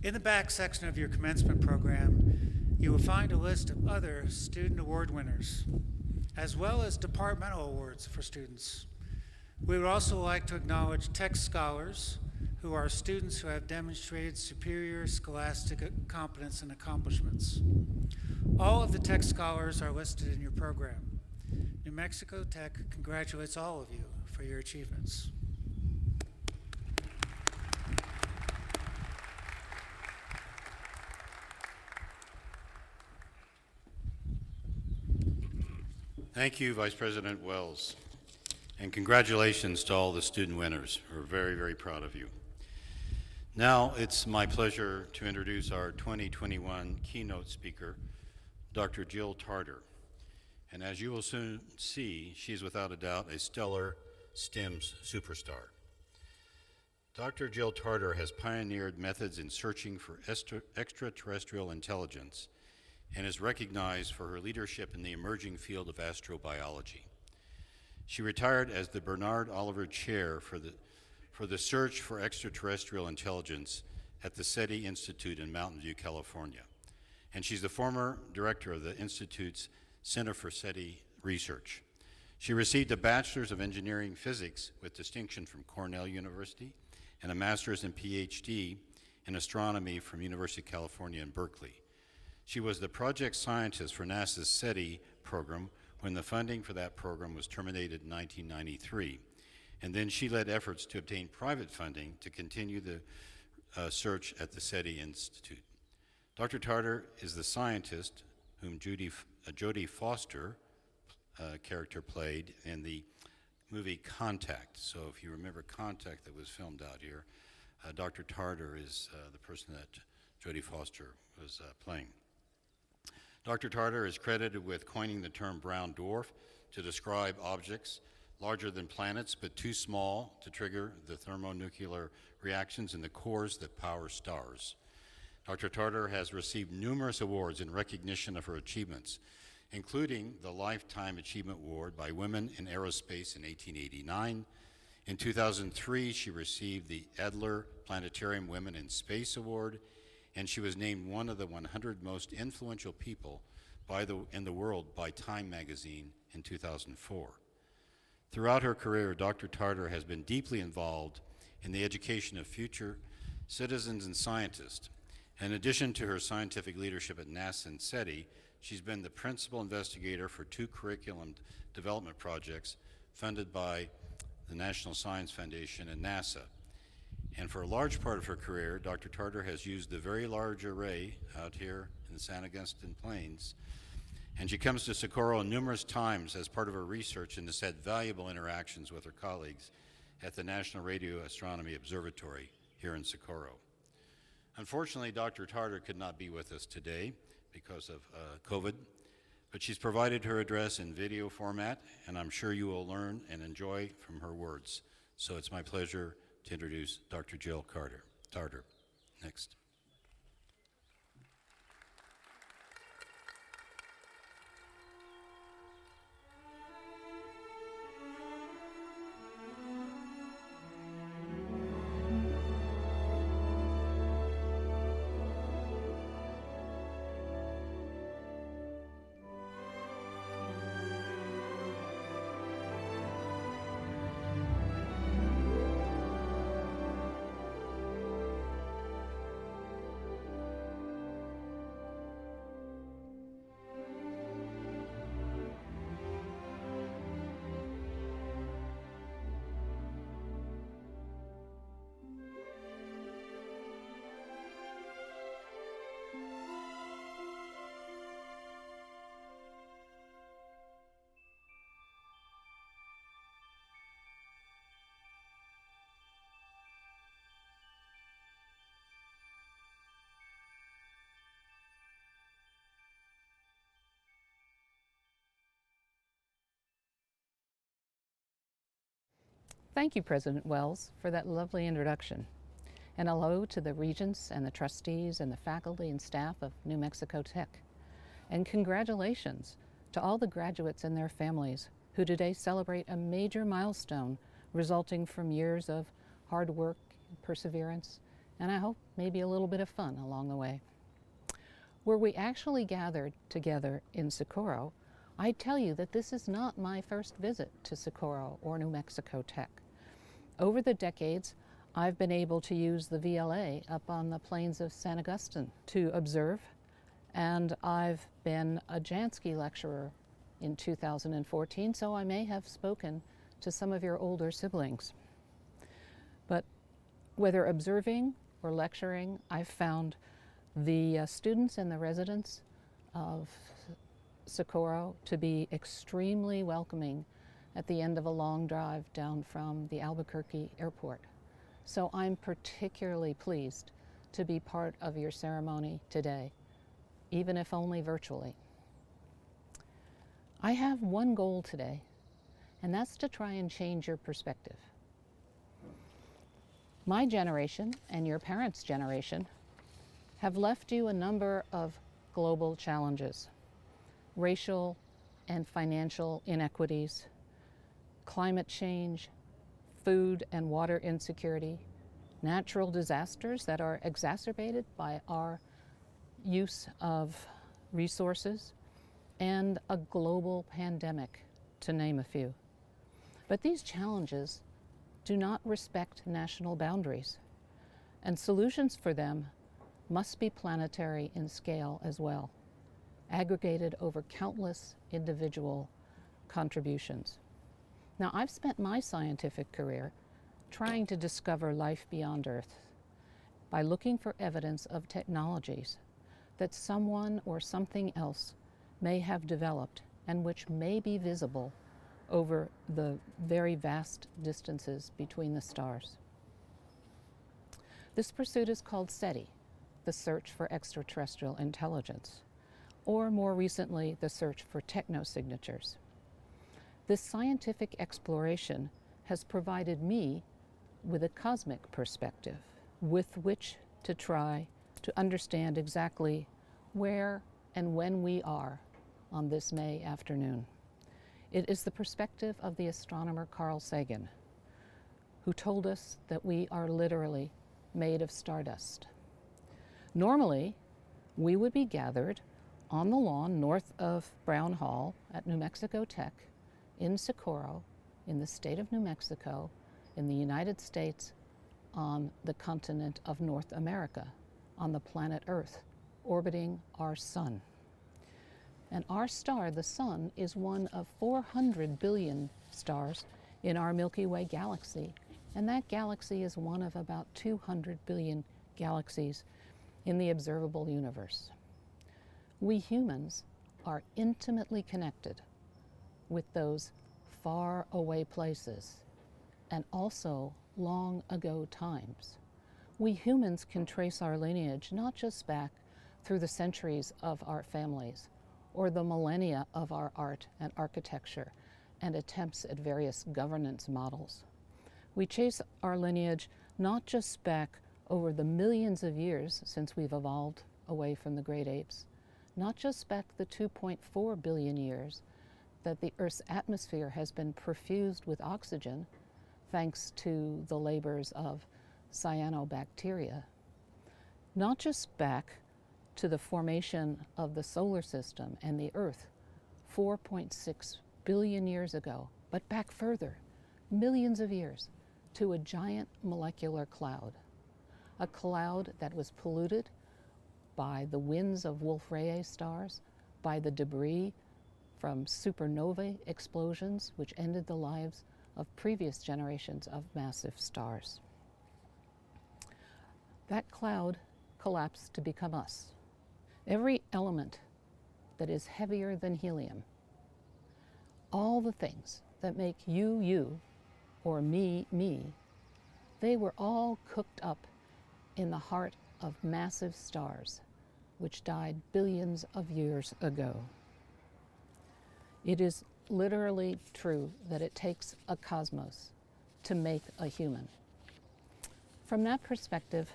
S2: In the back section of your commencement program, you will find a list of other student award winners, as well as departmental awards for students. We would also like to acknowledge tech scholars who are students who have demonstrated superior scholastic competence and accomplishments. All of the Tech Scholars are listed in your program. New Mexico Tech congratulates all of you for your achievements.
S1: Thank you, Vice President Wells, and congratulations to all the student winners. We're very, very proud of you. Now it's my pleasure to introduce our 2021 keynote speaker, Dr. Jill Tarter. And as you will soon see, she's without a doubt a stellar STEMS superstar. Dr. Jill Tarter has pioneered methods in searching for extraterrestrial intelligence and is recognized for her leadership in the emerging field of astrobiology. She retired as the Bernard Oliver Chair for the Search for Extraterrestrial Intelligence at the SETI Institute in Mountain View, California. And she's the former director of the Institute's Center for SETI Research. She received a Bachelor's of Engineering Physics with distinction from Cornell University and a Master's and PhD in Astronomy from University of California in Berkeley. She was the project scientist for NASA's SETI program when the funding for that program was terminated in 1993. And then she led efforts to obtain private funding to continue the search at the SETI Institute. Dr. Tarter is the scientist whom Jodie Foster character played in the movie Contact. So if you remember Contact that was filmed out here, Dr. Tarter is the person that Jodie Foster was playing. Dr. Tarter is credited with coining the term brown dwarf to describe objects larger than planets but too small to trigger the thermonuclear reactions in the cores that power stars. Dr. Tarter has received numerous awards in recognition of her achievements, including the Lifetime Achievement Award by Women in Aerospace in 1889. In 2003, she received the Adler Planetarium Women in Space Award, and she was named one of the 100 most influential people in the world by Time magazine in 2004. Throughout her career, Dr. Tarter has been deeply involved in the education of future citizens and scientists. In addition to her scientific leadership at NASA and SETI, she's been the principal investigator for 2 curriculum development projects funded by the National Science Foundation and NASA. And for a large part of her career, Dr. Tarter has used the Very Large Array out here in the San Agustin Plains, and she comes to Socorro numerous times as part of her research and has had valuable interactions with her colleagues at the National Radio Astronomy Observatory here in Socorro. Unfortunately, Dr. Tarter could not be with us today because of COVID, but she's provided her address in video format, and I'm sure you will learn and enjoy from her words. So it's my pleasure to introduce Dr. Jill Tarter. Next.
S6: Thank you, President Wells, for that lovely introduction. And hello to the regents and the trustees and the faculty and staff of New Mexico Tech. And congratulations to all the graduates and their families who today celebrate a major milestone resulting from years of hard work, perseverance, and I hope maybe a little bit of fun along the way. Where we actually gathered together in Socorro, I tell you that this is not my first visit to Socorro or New Mexico Tech. Over the decades, I've been able to use the VLA up on the plains of San Augustine to observe, and I've been a Jansky lecturer in 2014, so I may have spoken to some of your older siblings. But whether observing or lecturing, I've found the students and the residents of Socorro to be extremely welcoming at the end of a long drive down from the Albuquerque airport. So I'm particularly pleased to be part of your ceremony today, even if only virtually. I have one goal today, and that's to try and change your perspective. My generation and your parents' generation have left you a number of global challenges: racial and financial inequities, climate change, food and water insecurity, natural disasters that are exacerbated by our use of resources, and a global pandemic, to name a few. But these challenges do not respect national boundaries, and solutions for them must be planetary in scale as well, aggregated over countless individual contributions. Now, I've spent my scientific career trying to discover life beyond Earth by looking for evidence of technologies that someone or something else may have developed and which may be visible over the very vast distances between the stars. This pursuit is called SETI, the search for extraterrestrial intelligence, or more recently, the search for technosignatures. This scientific exploration has provided me with a cosmic perspective with which to try to understand exactly where and when we are on this May afternoon. It is the perspective of the astronomer Carl Sagan, who told us that we are literally made of stardust. Normally, we would be gathered on the lawn north of Brown Hall at New Mexico Tech in Socorro, in the state of New Mexico, in the United States, on the continent of North America, on the planet Earth, orbiting our sun. And our star, the sun, is one of 400 billion stars in our Milky Way galaxy, and that galaxy is one of about 200 billion galaxies in the observable universe. We humans are intimately connected with those far away places and also long ago times. We humans can trace our lineage not just back through the centuries of our families or the millennia of our art and architecture and attempts at various governance models. We chase our lineage not just back over the millions of years since we've evolved away from the great apes, not just back the 2.4 billion years that the Earth's atmosphere has been perfused with oxygen thanks to the labors of cyanobacteria, not just back to the formation of the solar system and the Earth 4.6 billion years ago, but back further, millions of years, to a giant molecular cloud, a cloud that was polluted by the winds of Wolf-Rayet stars, by the debris from supernovae explosions which ended the lives of previous generations of massive stars. That cloud collapsed to become us. Every element that is heavier than helium, all the things that make you, you, or me, me, they were all cooked up in the heart of massive stars, which died billions of years ago. It is literally true that it takes a cosmos to make a human. From that perspective,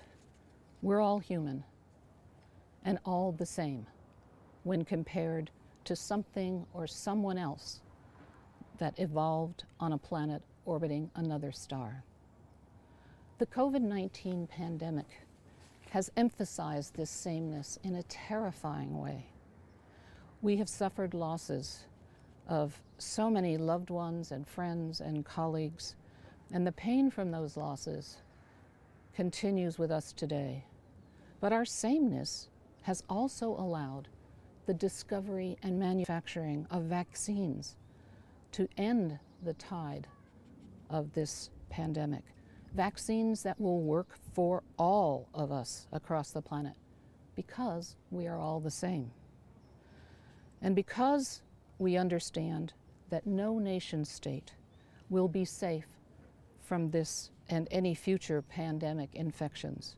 S6: we're all human and all the same when compared to something or someone else that evolved on a planet orbiting another star. The COVID-19 pandemic has emphasized this sameness in a terrifying way. We have suffered losses of so many loved ones and friends and colleagues, and the pain from those losses continues with us today, but our sameness has also allowed the discovery and manufacturing of vaccines to end the tide of this pandemic. Vaccines that will work for all of us across the planet because we are all the same. And because we understand that no nation state will be safe from this and any future pandemic infections,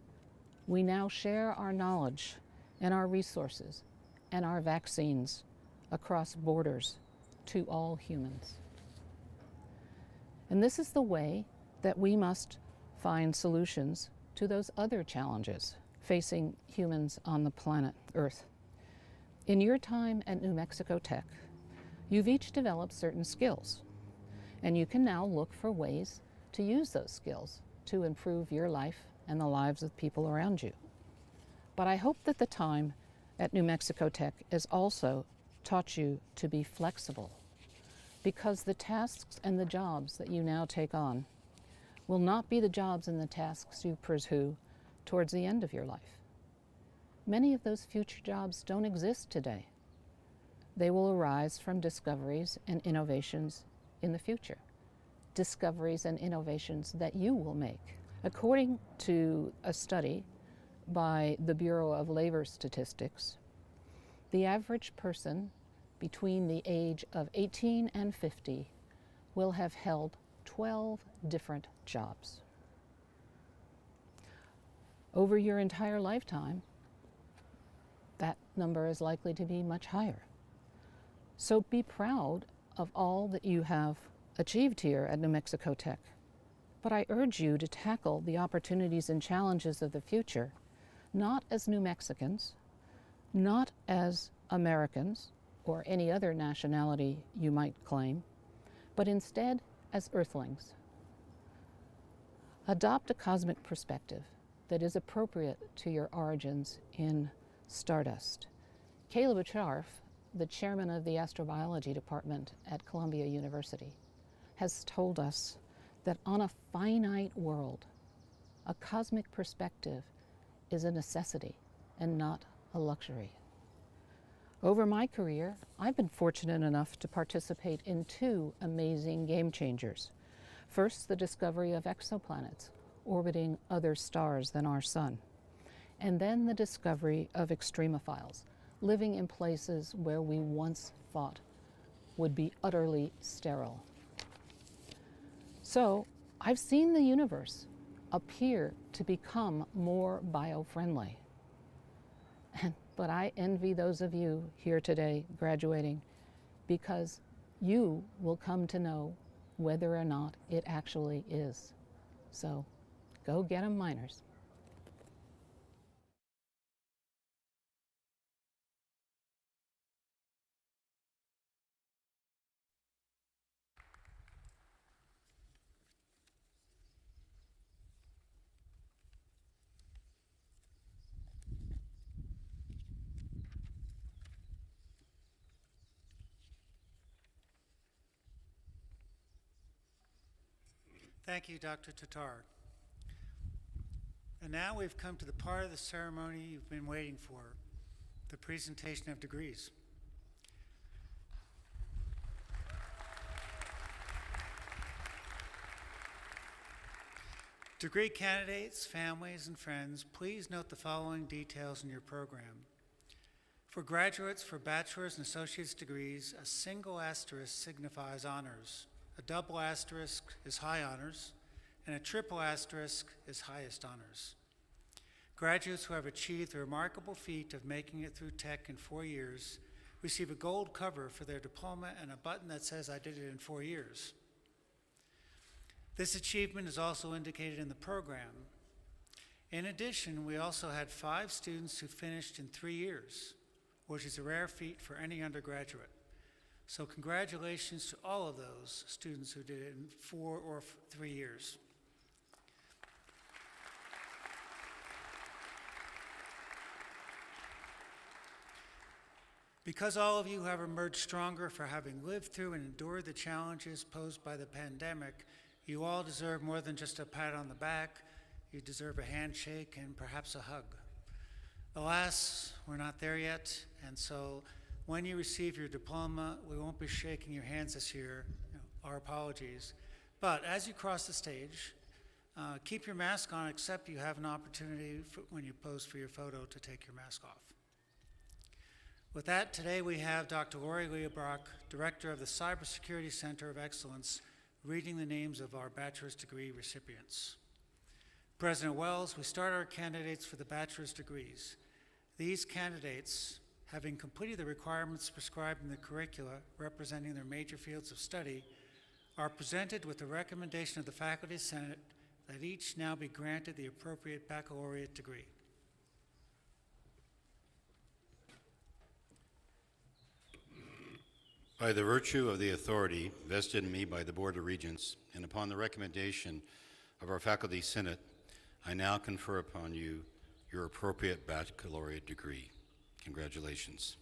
S6: we now share our knowledge and our resources and our vaccines across borders to all humans. And this is the way that we must find solutions to those other challenges facing humans on the planet Earth. In your time at New Mexico Tech, you've each developed certain skills, and you can now look for ways to use those skills to improve your life and the lives of people around you. But I hope that the time at New Mexico Tech has also taught you to be flexible, because the tasks and the jobs that you now take on will not be the jobs and the tasks you pursue towards the end of your life. Many of those future jobs don't exist today. They will arise from discoveries and innovations in the future, discoveries and innovations that you will make. According to a study by the Bureau of Labor Statistics, the average person between the age of 18 and 50 will have held 12 different jobs. Over your entire lifetime, that number is likely to be much higher. So be proud of all that you have achieved here at New Mexico Tech. But I urge you to tackle the opportunities and challenges of the future, not as New Mexicans, not as Americans, or any other nationality you might claim, but instead as Earthlings. Adopt a cosmic perspective that is appropriate to your origins in stardust. Caleb Acharf, the chairman of the astrobiology department at Columbia University, has told us that on a finite world, a cosmic perspective is a necessity and not a luxury. Over my career, I've been fortunate enough to participate in two amazing game changers. First, the discovery of exoplanets orbiting other stars than our sun, and then the discovery of extremophiles living in places where we once thought would be utterly sterile. So I've seen the universe appear to become more bio-friendly. But I envy those of you here today graduating, because you will come to know whether or not it actually is. So go get 'em, miners.
S2: Thank you, Dr. Tatar. And now we've come to the part of the ceremony you've been waiting for, the presentation of degrees. Degree candidates, families, and friends, please note the following details in your program. For graduates for bachelor's and associate's degrees, a single asterisk signifies honors. A double asterisk is high honors, and a triple asterisk is highest honors. Graduates who have achieved the remarkable feat of making it through Tech in 4 years receive a gold cover for their diploma and a button that says, "I did it in 4 years." This achievement is also indicated in the program. In addition, we also had 5 students who finished in 3 years, which is a rare feat for any undergraduate. So congratulations to all of those students who did it in 4 or 3 years. Because all of you have emerged stronger for having lived through and endured the challenges posed by the pandemic, you all deserve more than just a pat on the back. You deserve a handshake and perhaps a hug. Alas, we're not there yet, and so when you receive your diploma, we won't be shaking your hands this year. Our apologies. But as you cross the stage, keep your mask on, except you have an opportunity when you pose for your photo to take your mask off. With that, today we have Dr. Lori Leobrock, Director of the Cybersecurity Center of Excellence, reading the names of our bachelor's degree recipients. President Wells, we start our candidates for the bachelor's degrees. These candidates, having completed the requirements prescribed in the curricula representing their major fields of study, are presented with the recommendation of the Faculty Senate that each now be granted the appropriate baccalaureate degree.
S1: By the virtue of the authority vested in me by the Board of Regents, and upon the recommendation of our Faculty Senate, I now confer upon you your appropriate baccalaureate degree. Congratulations.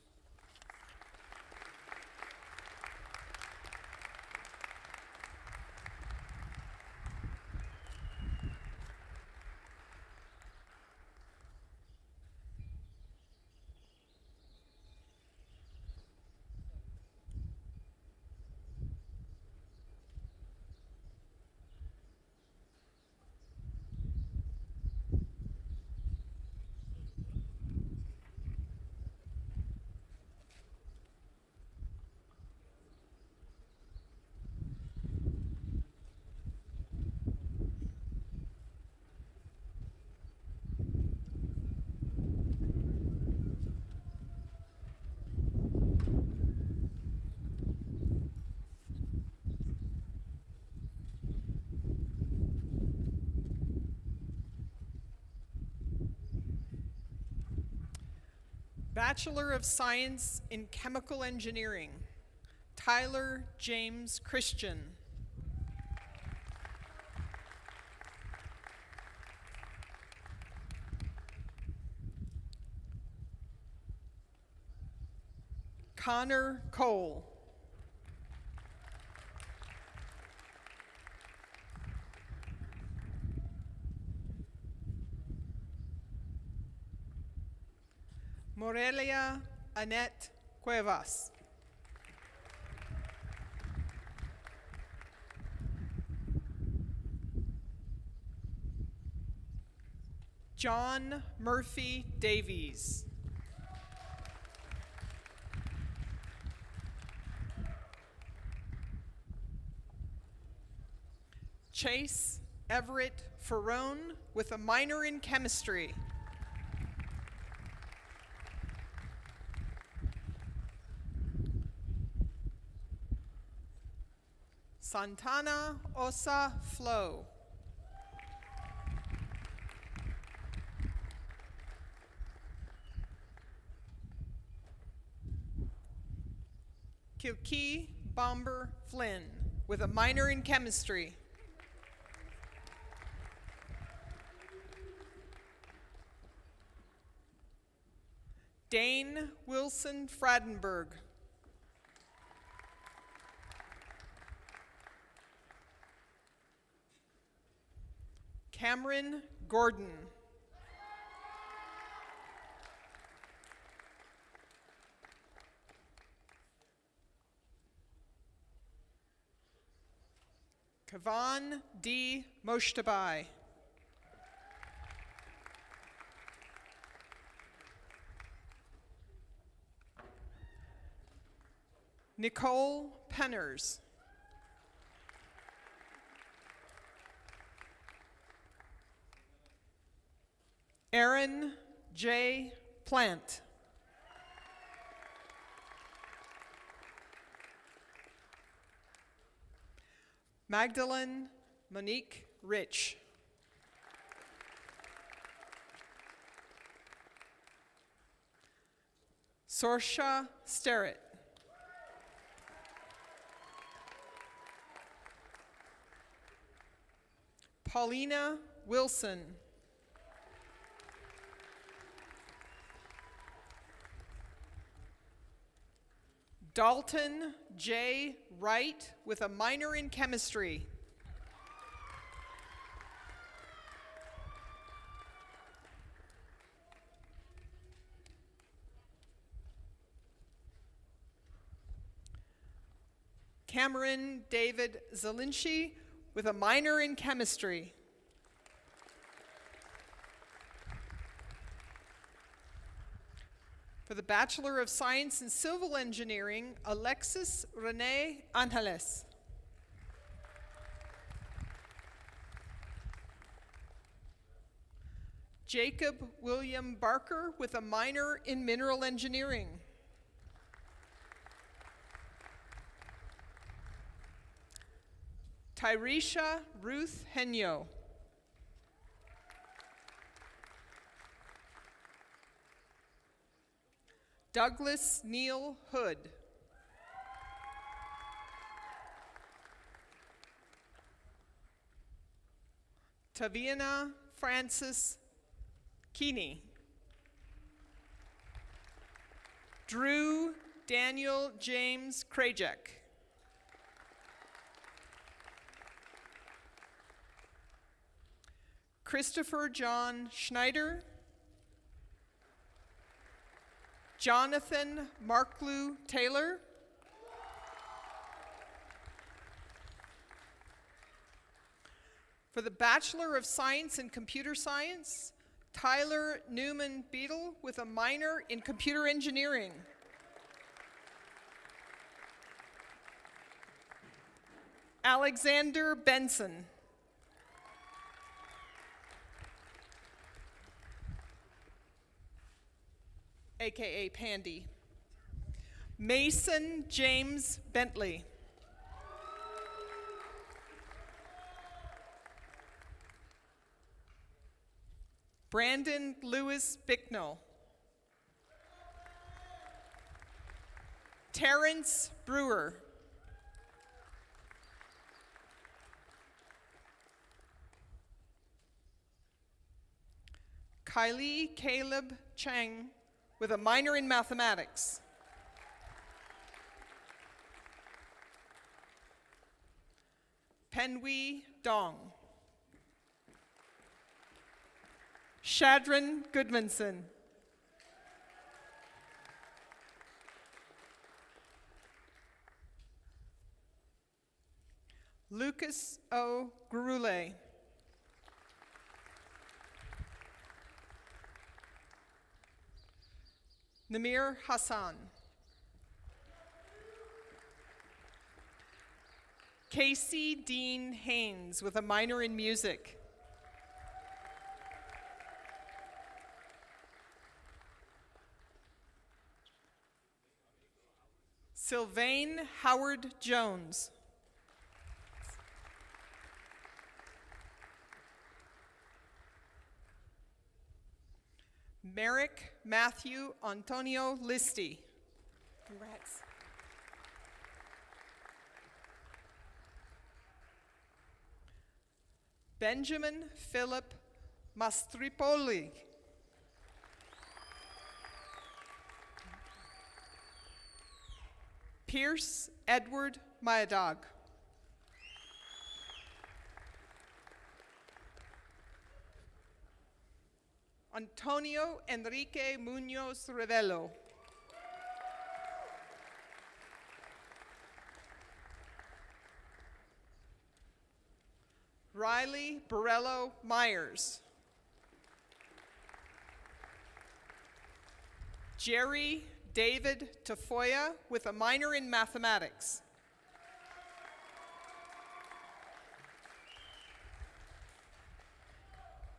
S7: Bachelor of Science in Chemical Engineering, Tyler James Christian. Connor Cole. Morelia Annette Cuevas. John Murphy Davies. Chase Everett Ferrone with a minor in chemistry. Santana Osa Flo. Kilkee Bomber Flynn with a minor in chemistry. Dane Wilson Fradenberg. Cameron Gordon. Kavan D. Moshtabai. Nicole Penners. Aaron J. Plant. Magdalene Monique Rich. Sorsha Sterrett. Paulina Wilson. Dalton J. Wright with a minor in chemistry. Cameron David Zelinski with a minor in chemistry. For the Bachelor of Science in Civil Engineering, Alexis Renee Angeles. Jacob William Barker with a minor in Mineral Engineering. Tyresha Ruth Henyo. Douglas Neil Hood. Taviana Francis Keeney. Drew Daniel James Krajek. Christopher John Schneider. Jonathan Marklew Taylor. For the Bachelor of Science in Computer Science, Tyler Newman Beadle with a minor in Computer Engineering. Alexander Benson. AKA Pandy. Mason James Bentley. Brandon Lewis Bicknell. Terrence Brewer. Kylie Caleb Chang with a minor in mathematics. Penwee Dong. Shadron Goodmanson. Lucas O. Gurule. Namir Hassan. Casey Dean Haynes with a minor in music. Sylvain Howard Jones. Merrick Matthew Antonio Listi. Congrats. Benjamin Philip Mastripoli. Pierce Edward Mayadag. Antonio Enrique Munoz Revelo. Riley Borello Myers. Jerry David Tafoya with a minor in mathematics.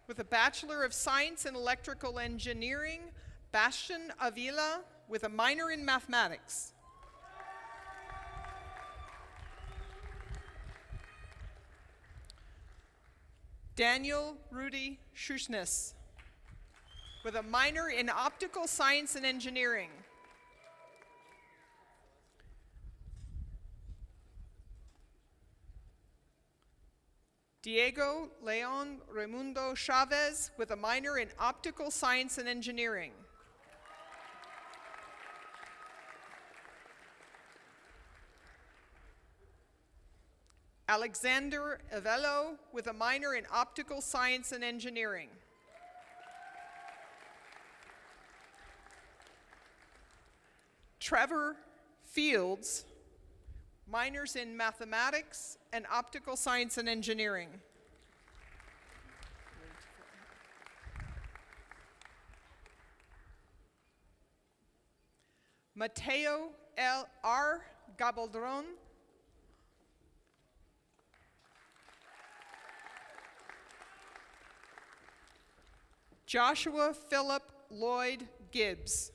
S7: With a Bachelor of Science in Electrical Engineering, Bastian Avila with a minor in mathematics. Daniel Rudy Schuschness with a minor in Optical Science and Engineering. Diego Leon Raimundo Chavez with a minor in Optical Science and Engineering. Alexander Avello with a minor in Optical Science and Engineering. Trevor Fields minors in mathematics and optical science and engineering. Mateo R. Gabaldron. Joshua Philip Lloyd Gibbs.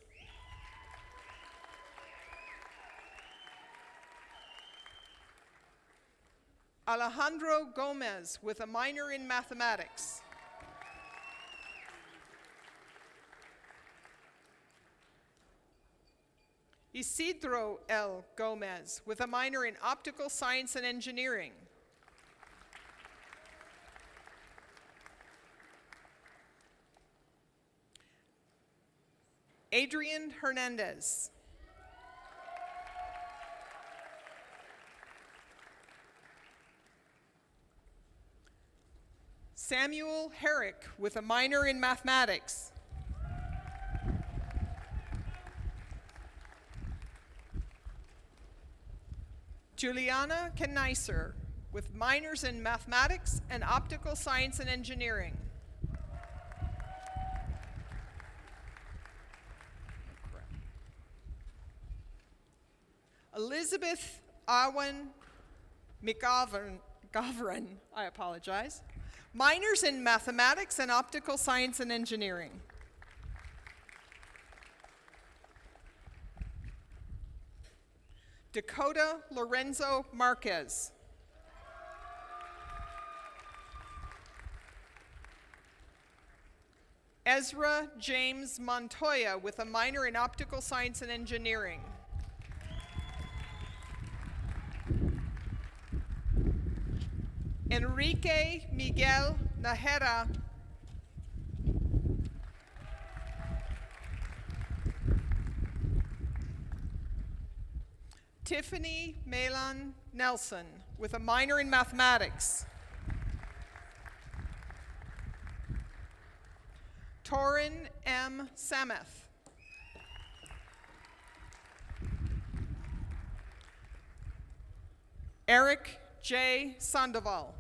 S7: Alejandro Gomez with a minor in mathematics. Isidro L. Gomez with a minor in optical science and engineering. Adrian Hernandez. Samuel Herrick with a minor in mathematics. Juliana Keniser with minors in mathematics and optical science and engineering. Elizabeth Awen McGovern, I apologize. Minors in mathematics and optical science and engineering. Dakota Lorenzo Marquez. Ezra James Montoya with a minor in optical science and engineering. Enrique Miguel Najera. Tiffany Malon Nelson with a minor in mathematics. Torin M. Sameth. Eric J. Sandoval.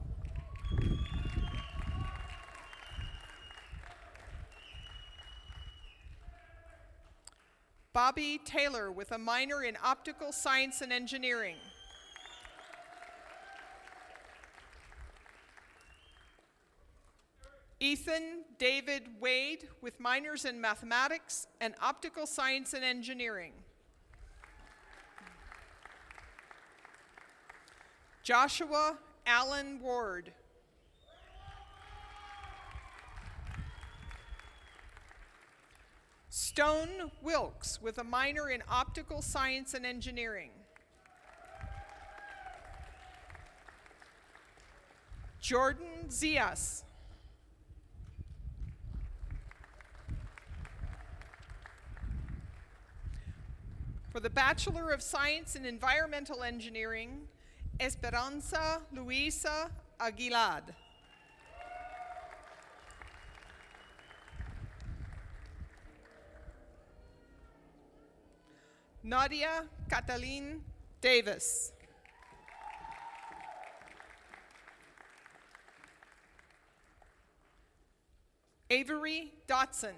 S7: Bobby Taylor with a minor in optical science and engineering. Ethan David Wade with minors in mathematics and optical science and engineering. Joshua Allen Ward. Stone Wilkes with a minor in optical science and engineering. Jordan Zias. For the Bachelor of Science in Environmental Engineering, Esperanza Luisa Aguilar. Nadia Catalin Davis. Avery Dotson.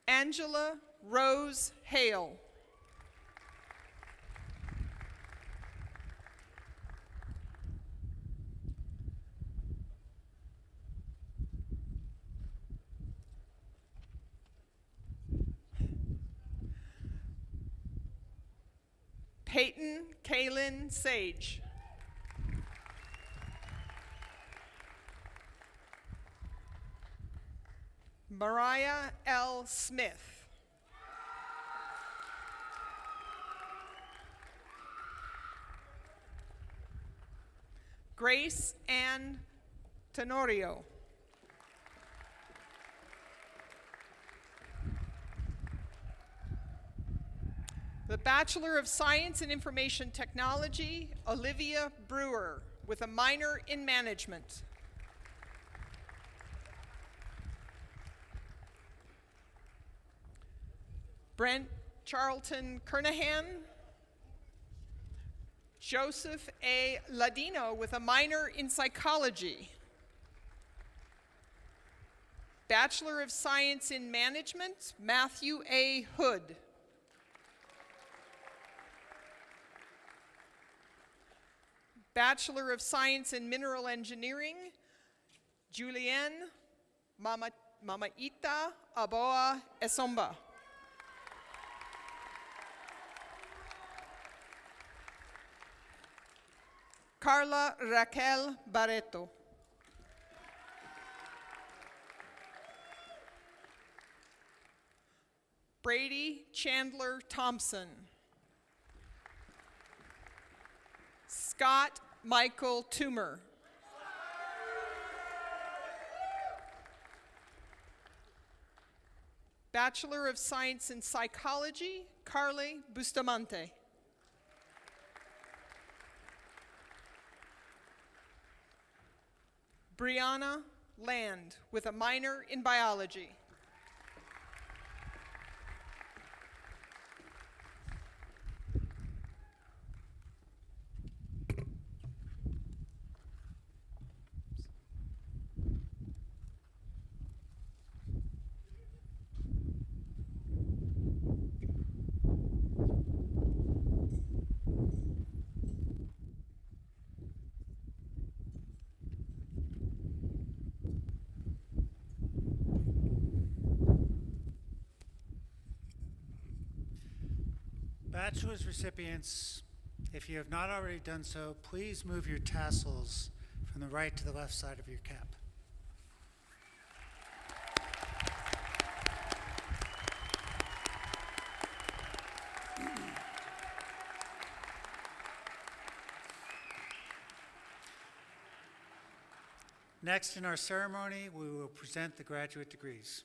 S7: Angela Rose Hale. Peyton Kaylin Sage. Mariah L. Smith. Grace Ann Tenorio. The Bachelor of Science in Information Technology, Olivia Brewer, with a minor in management. Brent Charlton Kernahan. Joseph A. Ladino with a minor in psychology. Bachelor of Science in Management, Matthew A. Hood. Bachelor of Science in Mineral Engineering, Julienne Mamaita Aboa Esomba. Carla Raquel Barreto. Brady Chandler Thompson. Scott Michael Toomer. Bachelor of Science in Psychology, Carly Bustamante. Brianna Land with a minor in biology.
S2: Bachelor's recipients, if you have not already done so, please move your tassels from the right to the left side of your cap. Next in our ceremony, we will present the graduate degrees.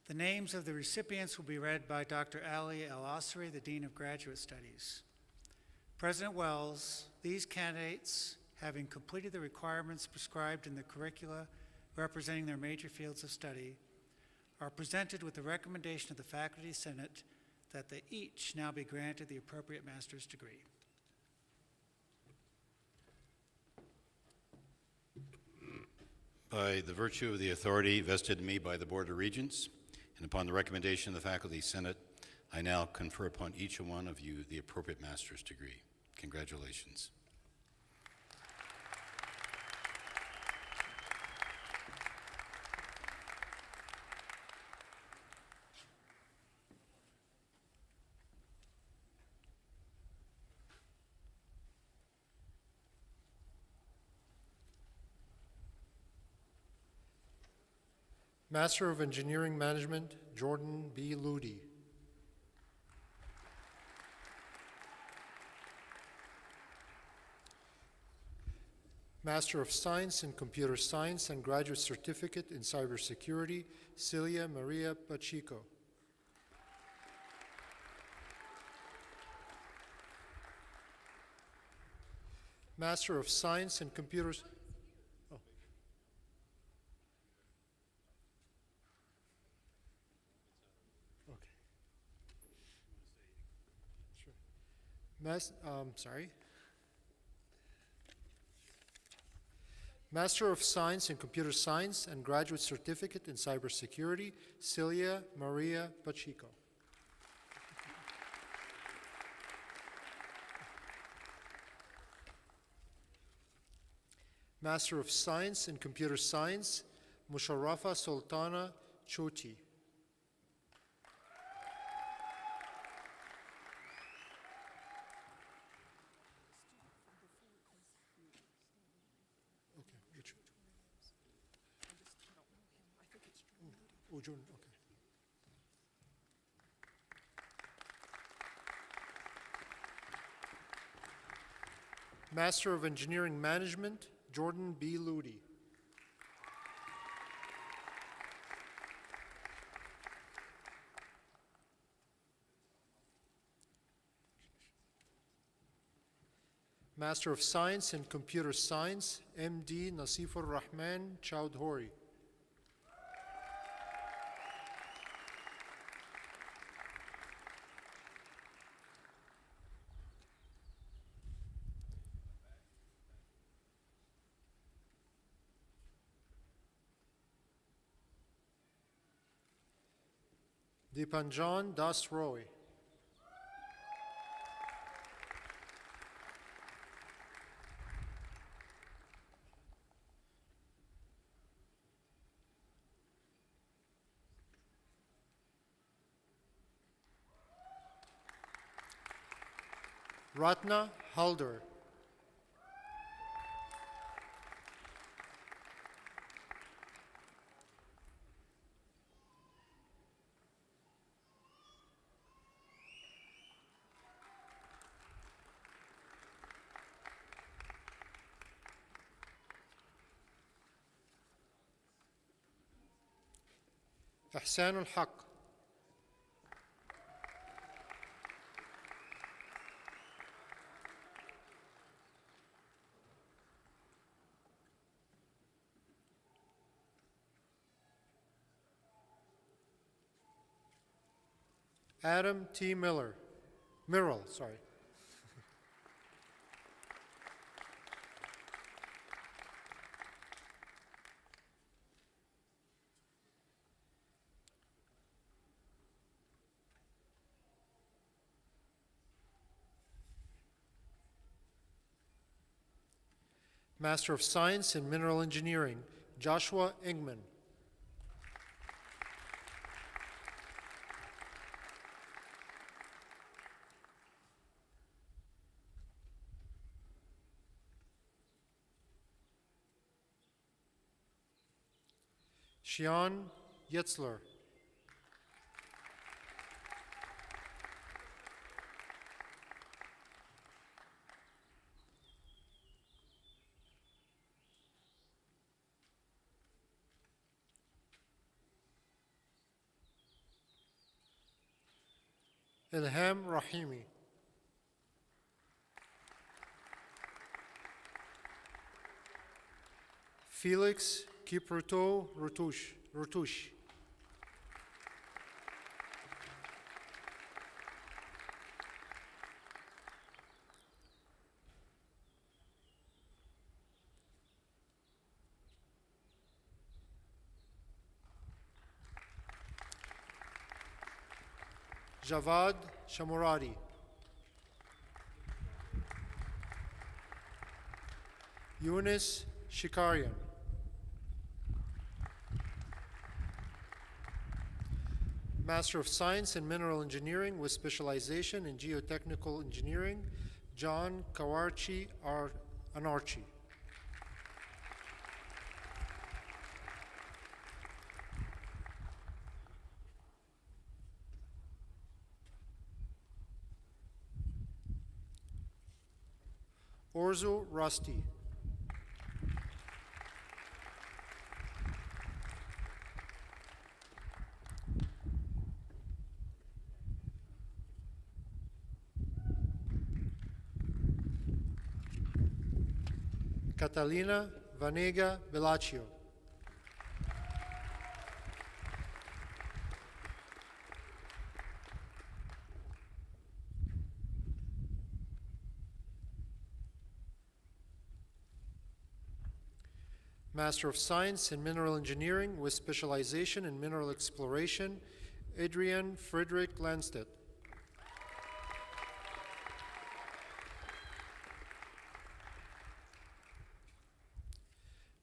S2: The names of the recipients will be read by Dr. Ali El-Asri, the Dean of Graduate Studies. President Wells, these candidates, having completed the requirements prescribed in the curricula representing their major fields of study, are presented with the recommendation of the Faculty Senate that they each now be granted the appropriate master's degree.
S1: By the virtue of the authority vested in me by the Board of Regents, and upon the recommendation of the Faculty Senate, I now confer upon each one of you the appropriate master's degree. Congratulations.
S5: Master of Engineering Management, Jordan B. Ludi. Master of Science in Computer Science and Graduate Certificate in Cybersecurity, Celia Maria Pacheco. Master of Science in Computers. Oh. Okay. Sure. Sorry. Master of Science in Computer Science and Graduate Certificate in Cybersecurity, Celia Maria Pacheco. Master of Science in Computer Science, Musharrafa Sultana Choti. Oh, Jordan, okay. Master of Engineering Management, Jordan B. Ludi. Master of Science in Computer Science, MD Nasifur Rahman Chowdhury. Dipanjan Das Roy. Ratna Halder. إحسان الحق. Adam T. Mirrell, sorry. Master of Science in Mineral Engineering, Joshua Ingman. Shion Yetzler. Ilham Rahimi. Felix Kipruto Rutush. Javad Shamuradi. Yunus Shikarian. Master of Science in Mineral Engineering with specialization in Geotechnical Engineering, John Kawarchi Anarchi. Orzu Rusty. Catalina Vanega Bellaccio. Master of Science in Mineral Engineering with specialization in Mineral Exploration, Adrian Friedrich Landstedt.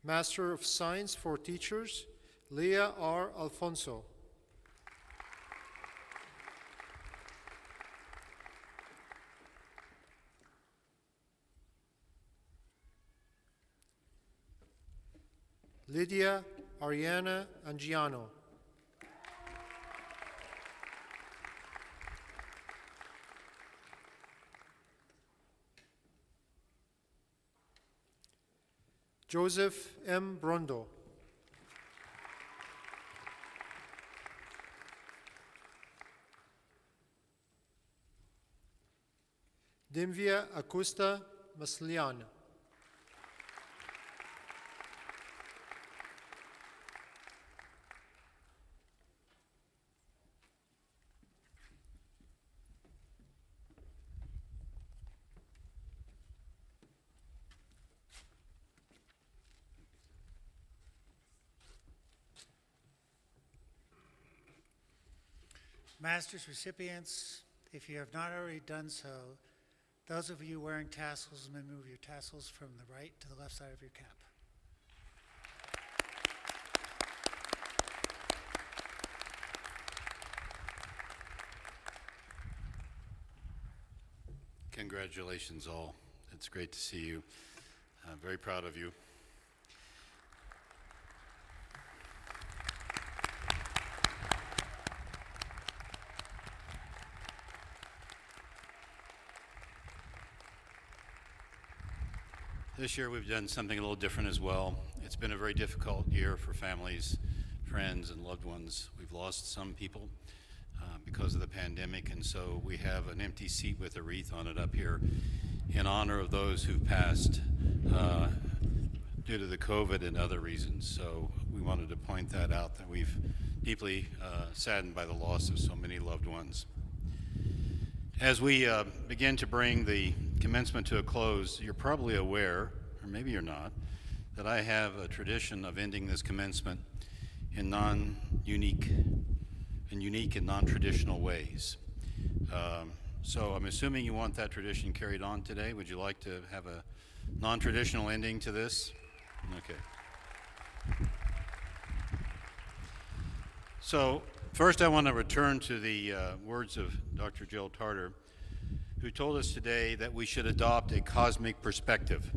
S5: Master of Science for Teachers, Leah R. Alfonso. Lydia Ariana Angiano. Joseph M. Brondo. Dimvia Acosta Maslian.
S2: Master's recipients, if you have not already done so, those of you wearing tassels may move your tassels from the right to the left side of your cap.
S1: Congratulations all. It's great to see you. I'm very proud of you. This year we've done something a little different as well. It's been a very difficult year for families, friends, and loved ones. We've lost some people because of the pandemic, and so we have an empty seat with a wreath on it up here in honor of those who've passed due to the COVID and other reasons. So we wanted to point that out, that we've deeply saddened by the loss of so many loved ones. As we begin to bring the commencement to a close, you're probably aware, or maybe you're not, that I have a tradition of ending this commencement in unique and non-traditional ways. So I'm assuming you want that tradition carried on today. Would you like to have a non-traditional ending to this? Okay. So first I want to return to the words of Dr. Jill Tarter, who told us today that we should adopt a cosmic perspective,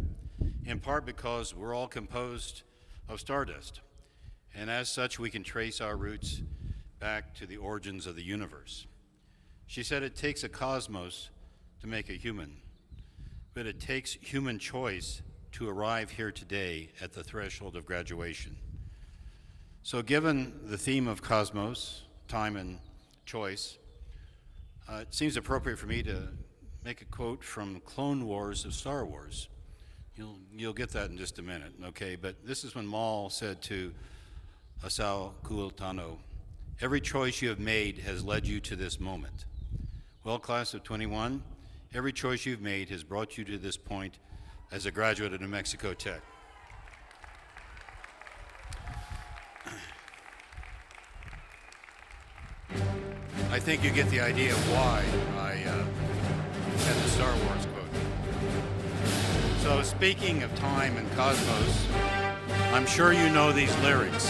S1: in part because we're all composed of stardust, and as such we can trace our roots back to the origins of the universe. She said it takes a cosmos to make a human, but it takes human choice to arrive here today at the threshold of graduation. So given the theme of cosmos, time and choice, it seems appropriate for me to make a quote from Clone Wars of Star Wars. You'll get that in just a minute, okay? But this is when Maul said to Asao Kuotano, "Every choice you have made has led you to this moment." Well, class of 21, every choice you've made has brought you to this point as a graduate of New Mexico Tech. I think you get the idea of why I had the Star Wars quote. So speaking of time and cosmos, I'm sure you know these lyrics.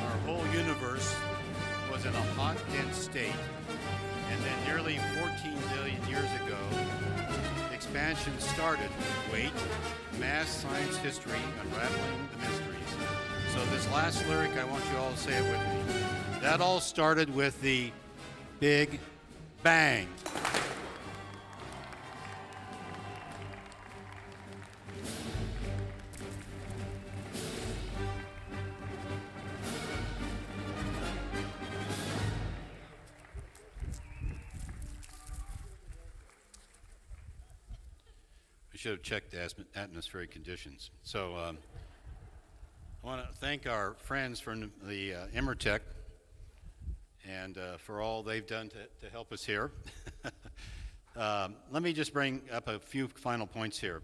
S1: Our whole universe was in a hot, dense state, and then nearly 14 billion years ago, expansion started. Wait, math, science, history, unraveling the mysteries. So this last lyric, I want you all to say it with me. That all started with the Big Bang. We should have checked the atmospheric conditions. So I want to thank our friends from the Emmertech and for all they've done to help us here. Let me just bring up a few final points here.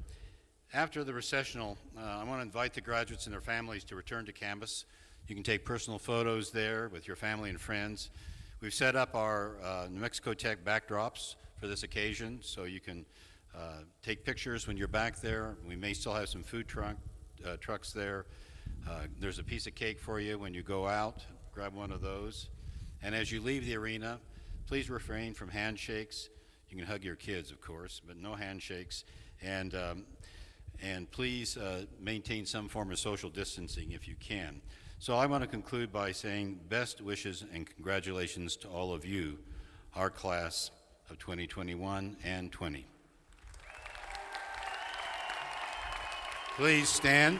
S1: After the recessional, I want to invite the graduates and their families to return to campus. You can take personal photos there with your family and friends. We've set up our New Mexico Tech backdrops for this occasion, so you can take pictures when you're back there. We may still have some food trucks there. There's a piece of cake for you when you go out. Grab one of those. And as you leave the arena, please refrain from handshakes. You can hug your kids, of course, but no handshakes. And please maintain some form of social distancing if you can. So I want to conclude by saying best wishes and congratulations to all of you, our class of 2021 and 20. Please stand.